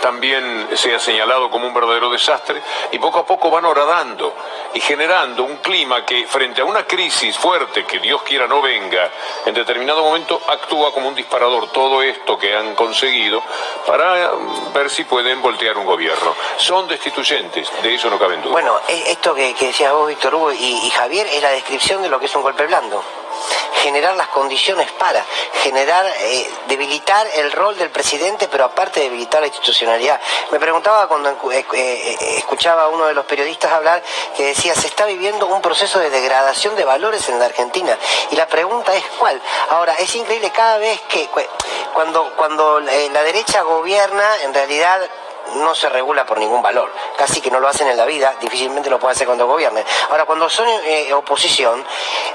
también sea señalado como un verdadero desastre, y poco a poco van horadando y generando un clima que frente a una crisis fuerte, que Dios quiera no venga, en determinado momento actúa como un disparador. Todo esto que han conseguido para ver si pueden voltear un gobierno. Son destituyentes, de eso no cabe duda. Bueno, esto que decías vos, Víctor Hugo y Javier, es la descripción de lo que es un golpe blando. Generar las condiciones para generar, debilitar el rol del presidente, pero aparte debilitar la institucionalidad. Me preguntaba cuando escuchaba a uno de los periodistas hablar, que decía, se está viviendo un proceso de degradación de valores en la Argentina. Y la pregunta es, ¿cuál? Ahora, es increíble cada vez que cuando la derecha gobierna, en realidad no se regula por ningún valor, casi que no lo hacen en la vida, difícilmente lo pueden hacer cuando gobiernen. Ahora, cuando son oposición,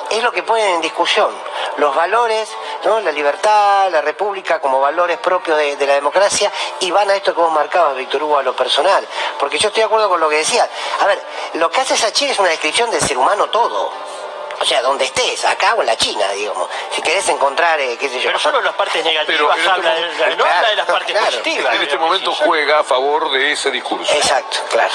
es lo que ponen en discusión, los valores, ¿no? La libertad, la república como valores propios de la democracia, y van a esto que vos marcabas, Víctor Hugo, a lo personal, porque yo estoy de acuerdo con lo que decías. A ver, lo que hace Sachir es una descripción del ser humano todo. O sea, donde estés, acá o en la China, digamos. Si querés encontrar, qué sé yo. Pero solo las partes negativas habla de las partes positivas. En este momento juega a favor de ese discurso. Exacto, claro.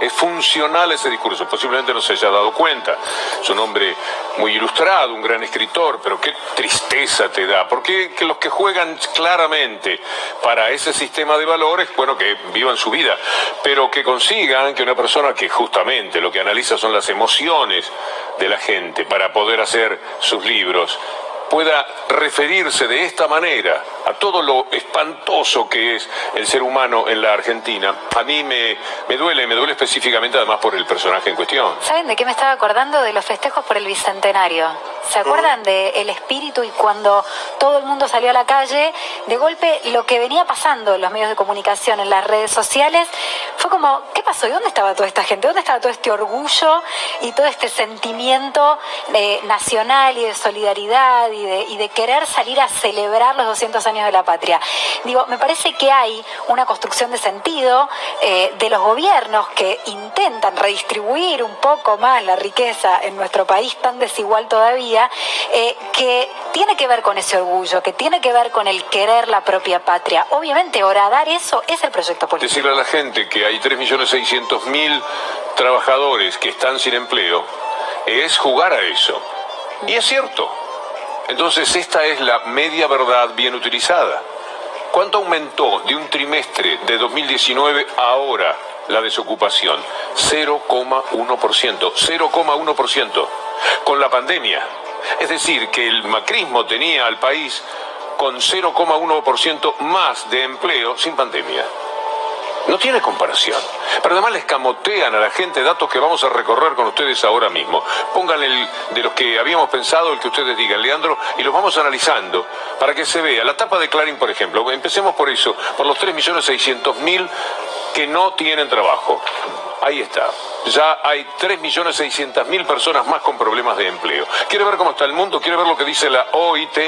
Es funcional ese discurso. Posiblemente no se haya dado cuenta. Es un hombre muy ilustrado, un gran escritor, pero qué tristeza te da. Porque que los que juegan claramente para ese sistema de valores, bueno, que vivan su vida, pero que consigan que una persona que justamente lo que analiza son las emociones de la gente para poder hacer sus libros, pueda referirse de esta manera a todo lo espantoso que es el ser humano en la Argentina. A mí me duele específicamente, además, por el personaje en cuestión. ¿Saben de qué me estaba acordando? De los festejos por el Bicentenario. ¿Se acuerdan del espíritu? Y cuando todo el mundo salió a la calle, de golpe lo que venía pasando en los medios de comunicación, en las redes sociales, fue como, ¿qué pasó? ¿Y dónde estaba toda esta gente? ¿Dónde estaba todo este orgullo y todo este sentimiento nacional y de solidaridad y de querer salir a celebrar los 200 años de la patria? Digo, me parece que hay una construcción de sentido de los gobiernos que intentan redistribuir un poco más la riqueza en nuestro país tan desigual todavía, que tiene que ver con ese orgullo, que tiene que ver con el querer la propia patria. Obviamente, horadar eso es el proyecto político. Decirle a la gente que hay 3.600.000 trabajadores que están sin empleo es jugar a eso. Y es cierto. Entonces esta es la media verdad bien utilizada. ¿Cuánto aumentó de un trimestre de 2019 a ahora la desocupación? 0,1%. 0,1%. Con la pandemia. Es decir, que el macrismo tenía al país con 0,1% más de empleo sin pandemia. No tiene comparación. Pero además les camotean a la gente datos que vamos a recorrer con ustedes ahora mismo. Pongan el de los que habíamos pensado, el que ustedes digan, Leandro, y los vamos analizando para que se vea. La tapa de Clarín, por ejemplo. Empecemos por eso, por los 3.600.000 que no tienen trabajo. Ahí está. Ya hay 3.600.000 personas más con problemas de empleo. ¿Quiere ver cómo está el mundo? ¿Quiere ver lo que dice la OIT,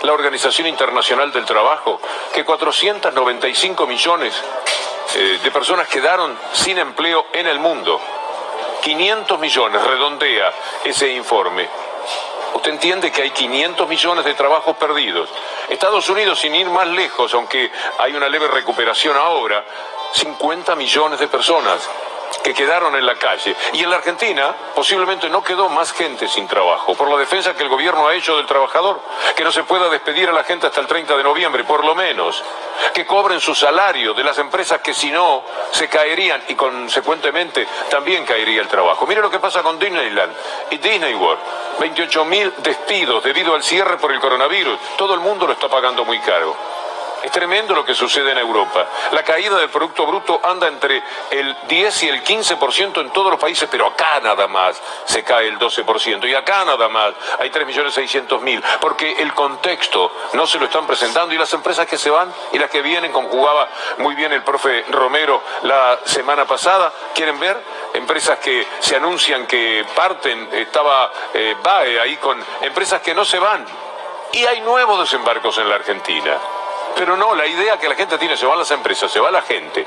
la Organización Internacional del Trabajo? Que 495 millones de personas quedaron sin empleo en el mundo. 500 millones, redondea ese informe. Usted entiende que hay 500 millones de trabajos perdidos. Estados Unidos, sin ir más lejos, aunque hay una leve recuperación ahora, 50 millones de personas que quedaron en la calle. Y en la Argentina posiblemente no quedó más gente sin trabajo, por la defensa que el gobierno ha hecho del trabajador, que no se pueda despedir a la gente hasta el 30 de noviembre, por lo menos, que cobren su salario de las empresas que si no se caerían y consecuentemente también caería el trabajo. Mire lo que pasa con Disneyland y Disney World. 28.000 despidos debido al cierre por el coronavirus. Todo el mundo lo está pagando muy caro. Es tremendo lo que sucede en Europa. La caída del Producto Bruto anda entre el 10 y el 15% en todos los países, pero acá nada más se cae el 12%. Y acá nada más hay 3.600.000, porque el contexto no se lo están presentando. Y las empresas que se van y las que vienen, como jugaba muy bien el profe Romero la semana pasada, ¿quieren ver? Empresas que se anuncian que parten, estaba BAE ahí con empresas que no se van. Y hay nuevos desembarcos en la Argentina. Pero no, la idea que la gente tiene, se van las empresas, se va la gente.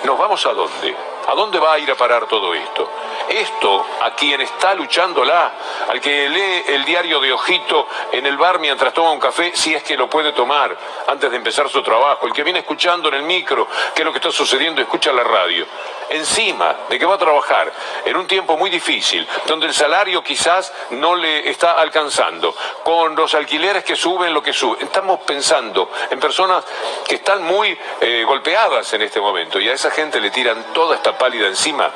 ¿Nos vamos a dónde? ¿A dónde va a ir a parar todo esto? Esto, a quien está luchándola, al que lee el diario de ojito en el bar mientras toma un café, si es que lo puede tomar antes de empezar su trabajo, el que viene escuchando en el micro qué es lo que está sucediendo, escucha la radio. Encima de que va a trabajar en un tiempo muy difícil, donde el salario quizás no le está alcanzando, con los alquileres que suben lo que suben. Estamos pensando en personas que están muy golpeadas en este momento, y a esa gente le tiran toda esta pálida encima.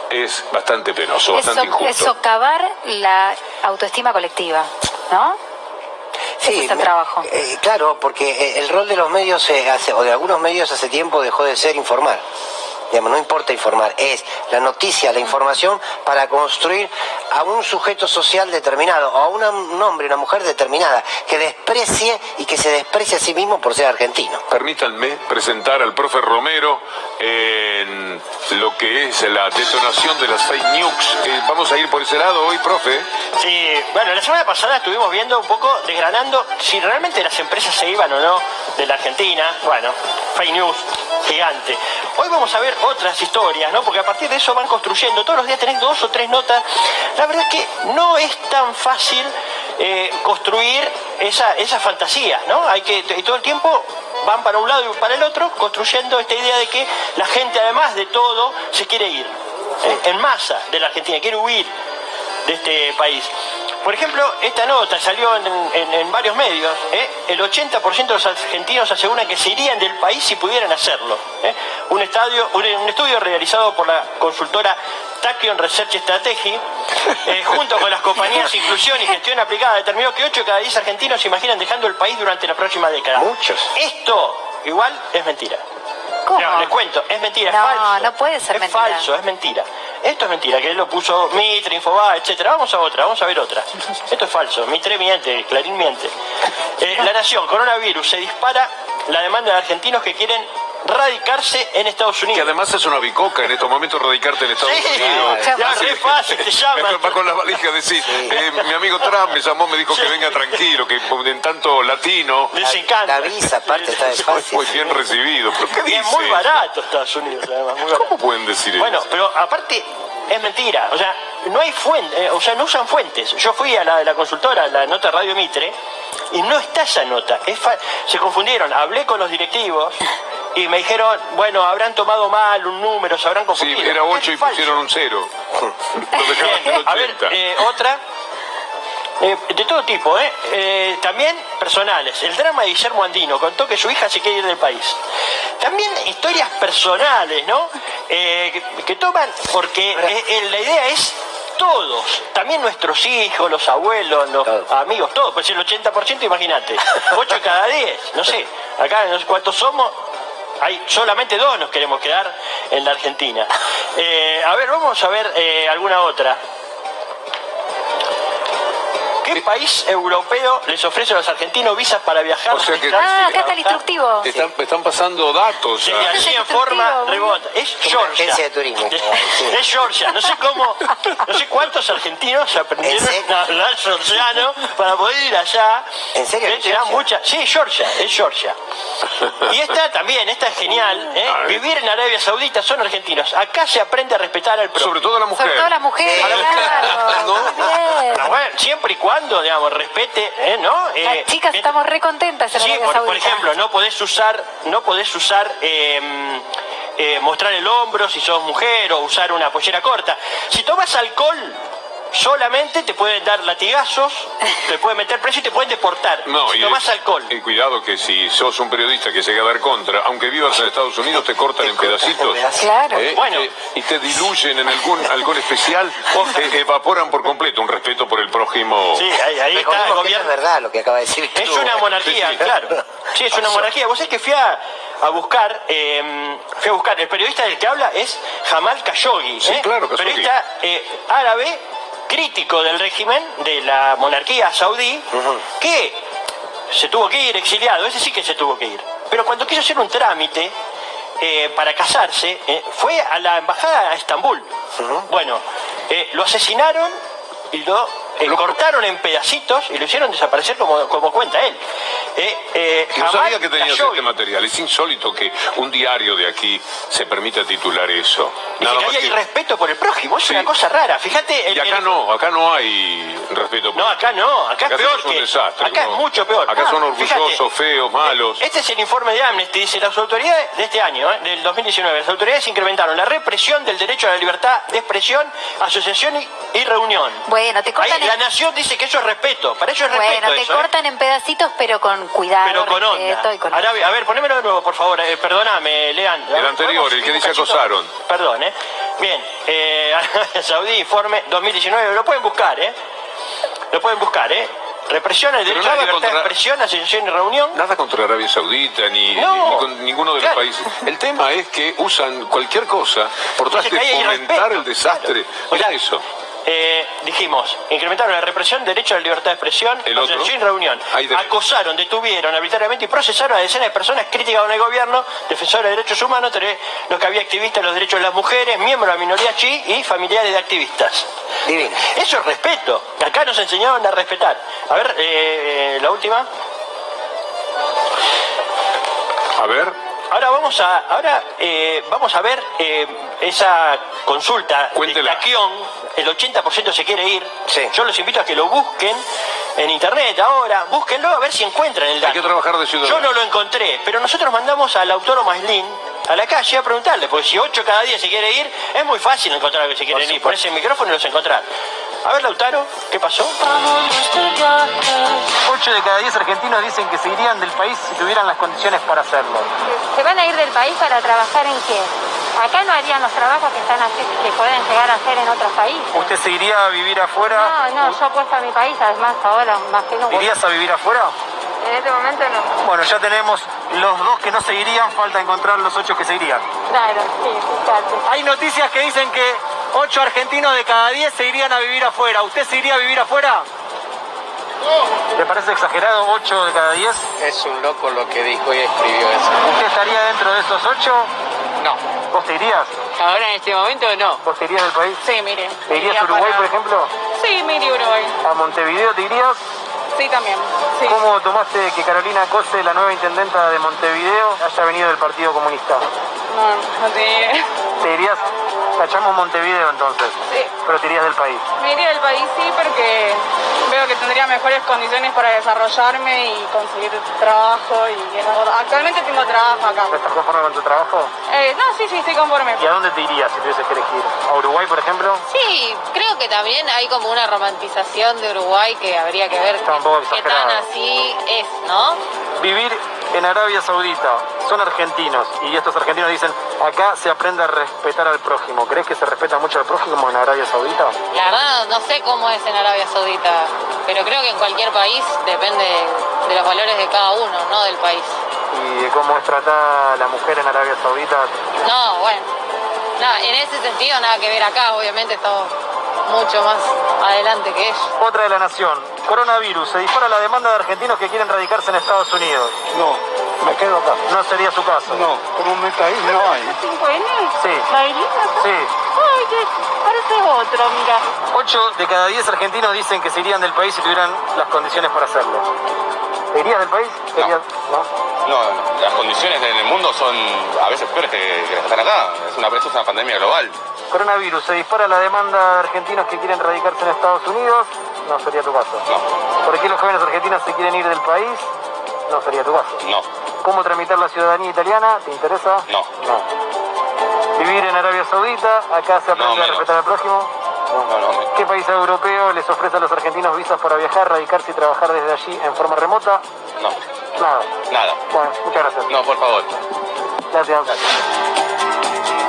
Es bastante penoso, bastante injusto. Es socavar la autoestima colectiva, ¿no? Sí, es el trabajo. Claro, porque el rol de los medios, o de algunos medios hace tiempo dejó de ser informar. Digamos, no importa informar, es la noticia, la información para construir a un sujeto social determinado, o a un hombre, una mujer determinada, que desprecie y que se desprecie a sí mismo por ser argentino. Permítanme presentar al profe Romero en lo que es la detonación de las fake news. Vamos a ir por ese lado hoy, profe. Sí, bueno, la semana pasada estuvimos viendo un poco, desgranando si realmente las empresas se iban o no de la Argentina. Bueno, fake news gigante. Hoy vamos a ver otras historias, ¿no? Porque a partir de eso van construyendo. Todos los días tenés 2 o 3 notas. La verdad es que no es tan fácil construir esa fantasía, ¿no? Y todo el tiempo van para un lado y para el otro construyendo esta idea de que la gente, además de todo, se quiere ir en masa de la Argentina, quiere huir de este país. Por ejemplo, esta nota salió en varios medios. El 80% de los argentinos aseguran que se irían del país si pudieran hacerlo. Un estudio realizado por la consultora Tachyon Research Strategy, junto con las compañías Inclusión y Gestión Aplicada, determinó que 8 de cada 10 argentinos se imaginan dejando el país durante la próxima década. Muchos. Esto igual es mentira. ¿Cómo? No, les cuento, es mentira, No, es falso. no puede ser mentira. Es falso, es mentira. Esto es mentira, que él lo puso Mitre, Infobae, etcétera. Vamos a ver otra. Esto es falso, Mitre miente, Clarín miente. La Nación, coronavirus, se dispara la demanda de argentinos que quieren radicarse en Estados Unidos. Que además es una bicoca en estos momentos radicarte en Estados Unidos. Ya, re fácil, te llaman. Va con la valija a decir, mi amigo Trump me llamó, me dijo que venga tranquilo, que en tanto latino. Les encanta. La visa, aparte, está de fácil. Muy bien recibido. ¿Pero qué dice? Es muy barato Estados Unidos, además. Muy barato. ¿Cómo pueden decir eso? Bueno, pero aparte es mentira. O sea, no hay fuente, no usan fuentes. Yo fui a la consultora, la nota Radio Mitre, y no está esa nota. Se confundieron. Hablé con los directivos y me dijeron, bueno, habrán tomado mal un número, se habrán confundido. Sí, era 8 y pusieron un 0. Lo dejaron en el 80. A ver, otra. de todo tipo, también personales. El drama de Guillermo Andino contó que su hija se quiere ir del país. También historias personales, ¿no? Que toman, porque la idea es todos, también nuestros hijos, los abuelos, los amigos, todos, pues el 80%, imagínate, 8 de cada 10, no sé, acá no sé cuántos somos. Hay solamente 2 nos queremos quedar en la Argentina. A ver, vamos a ver alguna otra. ¿Qué país europeo les ofrece a los argentinos visas para viajar? O sea que acá está el instructivo. están pasando datos. Sí, así en forma rebota. Es Georgia. Agencia de turismo. Es Georgia. No sé cómo, no sé cuántos argentinos aprendieron a hablar georgiano para poder ir allá. ¿En serio? Sí, Georgia, es Georgia. Y esta también, esta es genial. Vivir en Arabia Saudita son argentinos. Acá se aprende a respetar al prójimo. Sobre todo a la mujer. Sobre todo la mujer, claro. Bueno, siempre y cuando, digamos, respete, ¿no? Las chicas estamos re contentas en Arabia Saudita. Por ejemplo, no podés usar mostrar el hombro si sos mujer o usar una pollera corta. Si tomas alcohol solamente te pueden dar latigazos, te pueden meter preso y te pueden deportar. No, si tomás alcohol. Y cuidado que si sos un periodista que se llega a dar contra, aunque vivas en Estados Unidos, te cortan en pedacitos. Claro. Bueno. Y te diluyen en algún alcohol especial, te evaporan por completo. Un respeto por el prójimo. Sí, ahí está el gobierno. Es verdad lo que acaba de decir. Es una monarquía, claro. Sí, es una monarquía. Vos sabés que fui a buscar, el periodista del que habla es Jamal Khashoggi. Sí, claro, Khashoggi. Periodista árabe, crítico del régimen de la monarquía saudí, que se tuvo que ir exiliado, ese sí que se tuvo que ir. Pero cuando quiso hacer un trámite para casarse, fue a la embajada a Estambul. Bueno, lo asesinaron y lo cortaron en pedacitos y lo hicieron desaparecer como cuenta él. No sabía que tenías este material. Es insólito que un diario de aquí se permita titular eso. Nada más que hay respeto por el prójimo, es una cosa rara. Fíjate. Y acá no hay respeto por No, acá no, acá es peor. Es un desastre. Acá es mucho peor. Acá son orgullosos, feos, malos. Este es el informe de Amnesty, dice las autoridades de este año, del 2019. Las autoridades incrementaron la represión del derecho a la libertad de expresión, asociación y reunión. Bueno, te cortan. La nación dice que eso es respeto, para ello es respeto. Bueno, te cortan en pedacitos, pero con cuidado. Pero con onda. Y con a ver, ponémelo de nuevo, por favor. Perdóname, Lean. El anterior, el que dice acosaron. Perdón, Bien, Saudí, informe 2019. Lo pueden buscar, Lo pueden buscar, Represión al derecho a la libertad de expresión, asociación y reunión. Nada contra Arabia Saudita ni con ninguno de los países. El tema es que usan cualquier cosa por tratar de fomentar el desastre. Claro. Eso. Dijimos, incrementaron la represión, derecho a la libertad de expresión, asociación y reunión. Acosaron, detuvieron arbitrariamente y procesaron a decenas de personas críticas con el gobierno, defensores de derechos humanos, los que había activistas de los derechos de las mujeres, miembros de la minoría chií y familiares de activistas. Divino. Eso es respeto. Acá nos enseñaron a respetar. A ver, la última. A ver. Ahora vamos a ver esa consulta de Taquión. El 80% se quiere ir. Sí. Yo los invito a que lo busquen en internet ahora. Búsquenlo a ver si encuentran el dato. Hay que trabajar de ciudadano. Yo no lo encontré, pero nosotros mandamos al autónomo Maslin a la calle a preguntarle, porque si 8 cada 10 se quiere ir, es muy fácil encontrar a los que se quieren ir. Por ese micrófono los encontrar. A ver, Lautaro, ¿qué pasó? 8 de cada 10 argentinos dicen que se irían del país si tuvieran las condiciones para hacerlo. ¿Se van a ir del país para trabajar en qué? Acá no harían los trabajos que están que pueden llegar a hacer en otros países. ¿Usted se iría a vivir afuera? No, yo apuesto a mi país, además ahora más que nunca. ¿Irías a vivir afuera? En este momento no. Bueno, ya tenemos los 2 que no se irían, falta encontrar los 8 que se irían. Claro, sí, fíjate. Hay noticias que dicen que 8 argentinos de cada 10 se irían a vivir afuera. ¿Usted se iría a vivir afuera? ¿Le parece exagerado 8 de cada 10? Es un loco lo que dijo y escribió eso. ¿Usted estaría dentro de esos 8? No. ¿Vos te irías? Ahora en este momento no. ¿Vos te irías del país? Sí, mire. ¿Te irías a Uruguay, por ejemplo? Sí, me iría a Uruguay. ¿A Montevideo te irías? Sí, también. Sí. ¿Cómo tomaste que Carolina Cose, la nueva intendenta de Montevideo, haya venido del Partido Comunista? No te... ¿Te irías? Tachamos Montevideo entonces. Sí. Pero te irías del país. Me iría del país, sí, porque veo que tendría mejores condiciones para desarrollarme y conseguir trabajo. Y actualmente tengo trabajo acá. ¿Estás conforme con tu trabajo? No, sí, estoy conforme. ¿Y a dónde te irías si tuvieses que elegir? ¿A Uruguay, por ejemplo? Sí, creo que también hay como una romantización de Uruguay que habría que ver Está un poco qué tan exagerado. así es, ¿no? Vivir en Arabia Saudita, son argentinos y estos argentinos dicen, acá se aprende a respetar al prójimo. ¿Crees que se respeta mucho al prójimo en Arabia Saudita? La verdad no sé cómo es en Arabia Saudita, pero creo que en cualquier país depende de los valores de cada uno, no del país. ¿Y de cómo es tratada la mujer en Arabia Saudita? No, bueno, nada, en ese sentido nada que ver acá, obviamente estamos mucho más adelante que ellos. Otra de La Nación, coronavirus, se dispara la demanda de argentinos que quieren radicarse en Estados Unidos. No, me quedo acá. ¿No sería su caso? No, como en mi país no hay. Sí. ¿La Elisa? Sí. Ay, que parece otro, mira. 8 de cada 10 argentinos dicen que se irían del país si tuvieran las condiciones para hacerlo. ¿Te irías del país? ¿Te irías? No, las condiciones en el mundo son a veces peores que las que están acá. Esto es una pandemia global. Coronavirus, se dispara la demanda de argentinos que quieren radicarse en Estados Unidos. No sería tu caso. No. ¿Por qué los jóvenes argentinos se quieren ir del país? No sería tu caso. No. ¿Cómo tramitar la ciudadanía italiana? ¿Te interesa? No. ¿Vivir en Arabia Saudita? ¿Acá se aprende a respetar al prójimo? No. ¿Qué país europeo les ofrece a los argentinos visas para viajar, radicarse y trabajar desde allí en forma remota? No. Nada. Bueno, muchas gracias. No, por favor. Gracias.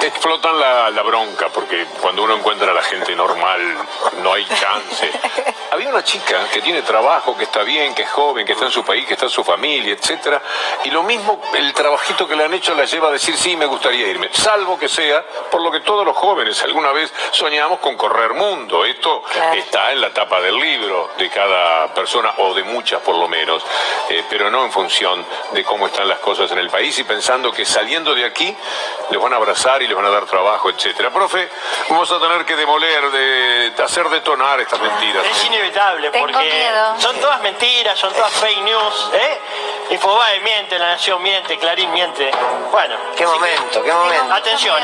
Explotan la bronca, porque cuando uno encuentra a la gente normal, no hay chance. Había una chica que tiene trabajo, que está bien, que es joven, que está en su país, que está en su familia, etcétera, y lo mismo, el trabajito que le han hecho la lleva a decir, sí, me gustaría irme, salvo que sea por lo que todos los jóvenes alguna vez soñamos con correr mundo. Esto está en la tapa del libro de cada persona, o de muchas por lo menos, pero no en función de cómo están las cosas en el país y pensando que saliendo de aquí les van a abrazar y les van a dar trabajo, etcétera. Profe, vamos a tener que demoler, de hacer detonar estas mentiras. Es inevitable, porque son todas mentiras, son todas fake news, ¿eh? Infobae miente, La Nación miente, Clarín miente. Bueno. Qué momento. Atención,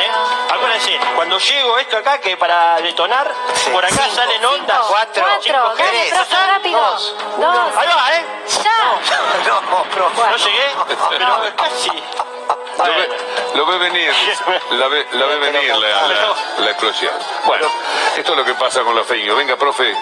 acuérdense, cuando llego esto acá, que para detonar, por acá salen ondas. 4, 5, dale, profe, rápido. 2. Dos. Ahí va, Ya. No, profe. No llegué, pero casi. Lo ve venir, la ve venir la explosión. Bueno, esto es lo que pasa con la fake news. Venga, profe,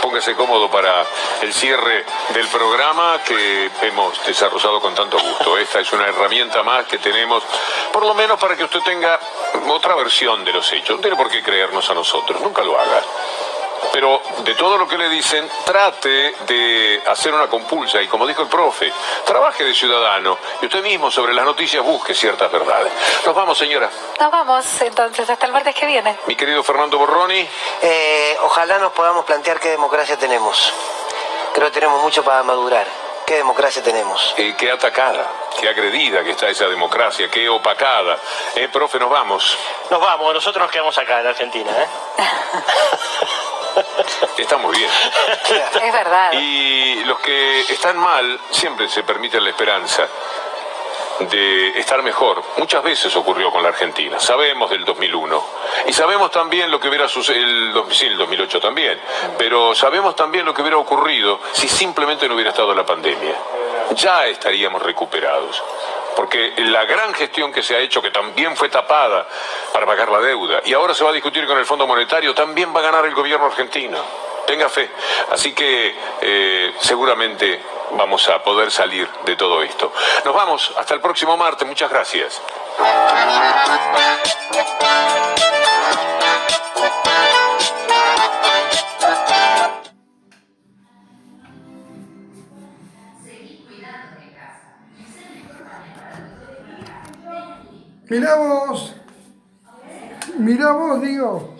póngase cómodo para el cierre del programa que hemos desarrollado con tanto gusto. Esta es una herramienta más que tenemos, por lo menos para que usted tenga otra versión de los hechos. No tiene por qué creernos a nosotros, nunca lo haga. Pero de todo lo que le dicen, trate de hacer una compulsa y, como dijo el profe, trabaje de ciudadano y usted mismo sobre las noticias busque ciertas verdades. Nos vamos, señora. Nos vamos entonces hasta el martes que viene. Mi querido Fernando Borroni. Ojalá nos podamos plantear qué democracia tenemos. Creo que tenemos mucho para madurar. ¿Qué democracia tenemos? Qué atacada, qué agredida que está esa democracia, qué opacada. Profe, nos vamos. Nos vamos, nosotros nos quedamos acá en Argentina, Está muy bien. Es verdad. Y los que están mal siempre se permiten la esperanza de estar mejor. Muchas veces ocurrió con la Argentina. Sabemos del 2001 y sabemos también lo que hubiera sucedido, sí, el 2008 también, pero sabemos también lo que hubiera ocurrido si simplemente no hubiera estado la pandemia. Ya estaríamos recuperados. Porque la gran gestión que se ha hecho, que también fue tapada para pagar la deuda, y ahora se va a discutir con el Fondo Monetario, también va a ganar el gobierno argentino. Tenga fe. Así que seguramente vamos a poder salir de todo esto. Nos vamos. Hasta el próximo martes. Muchas gracias. Mirá vos, digo.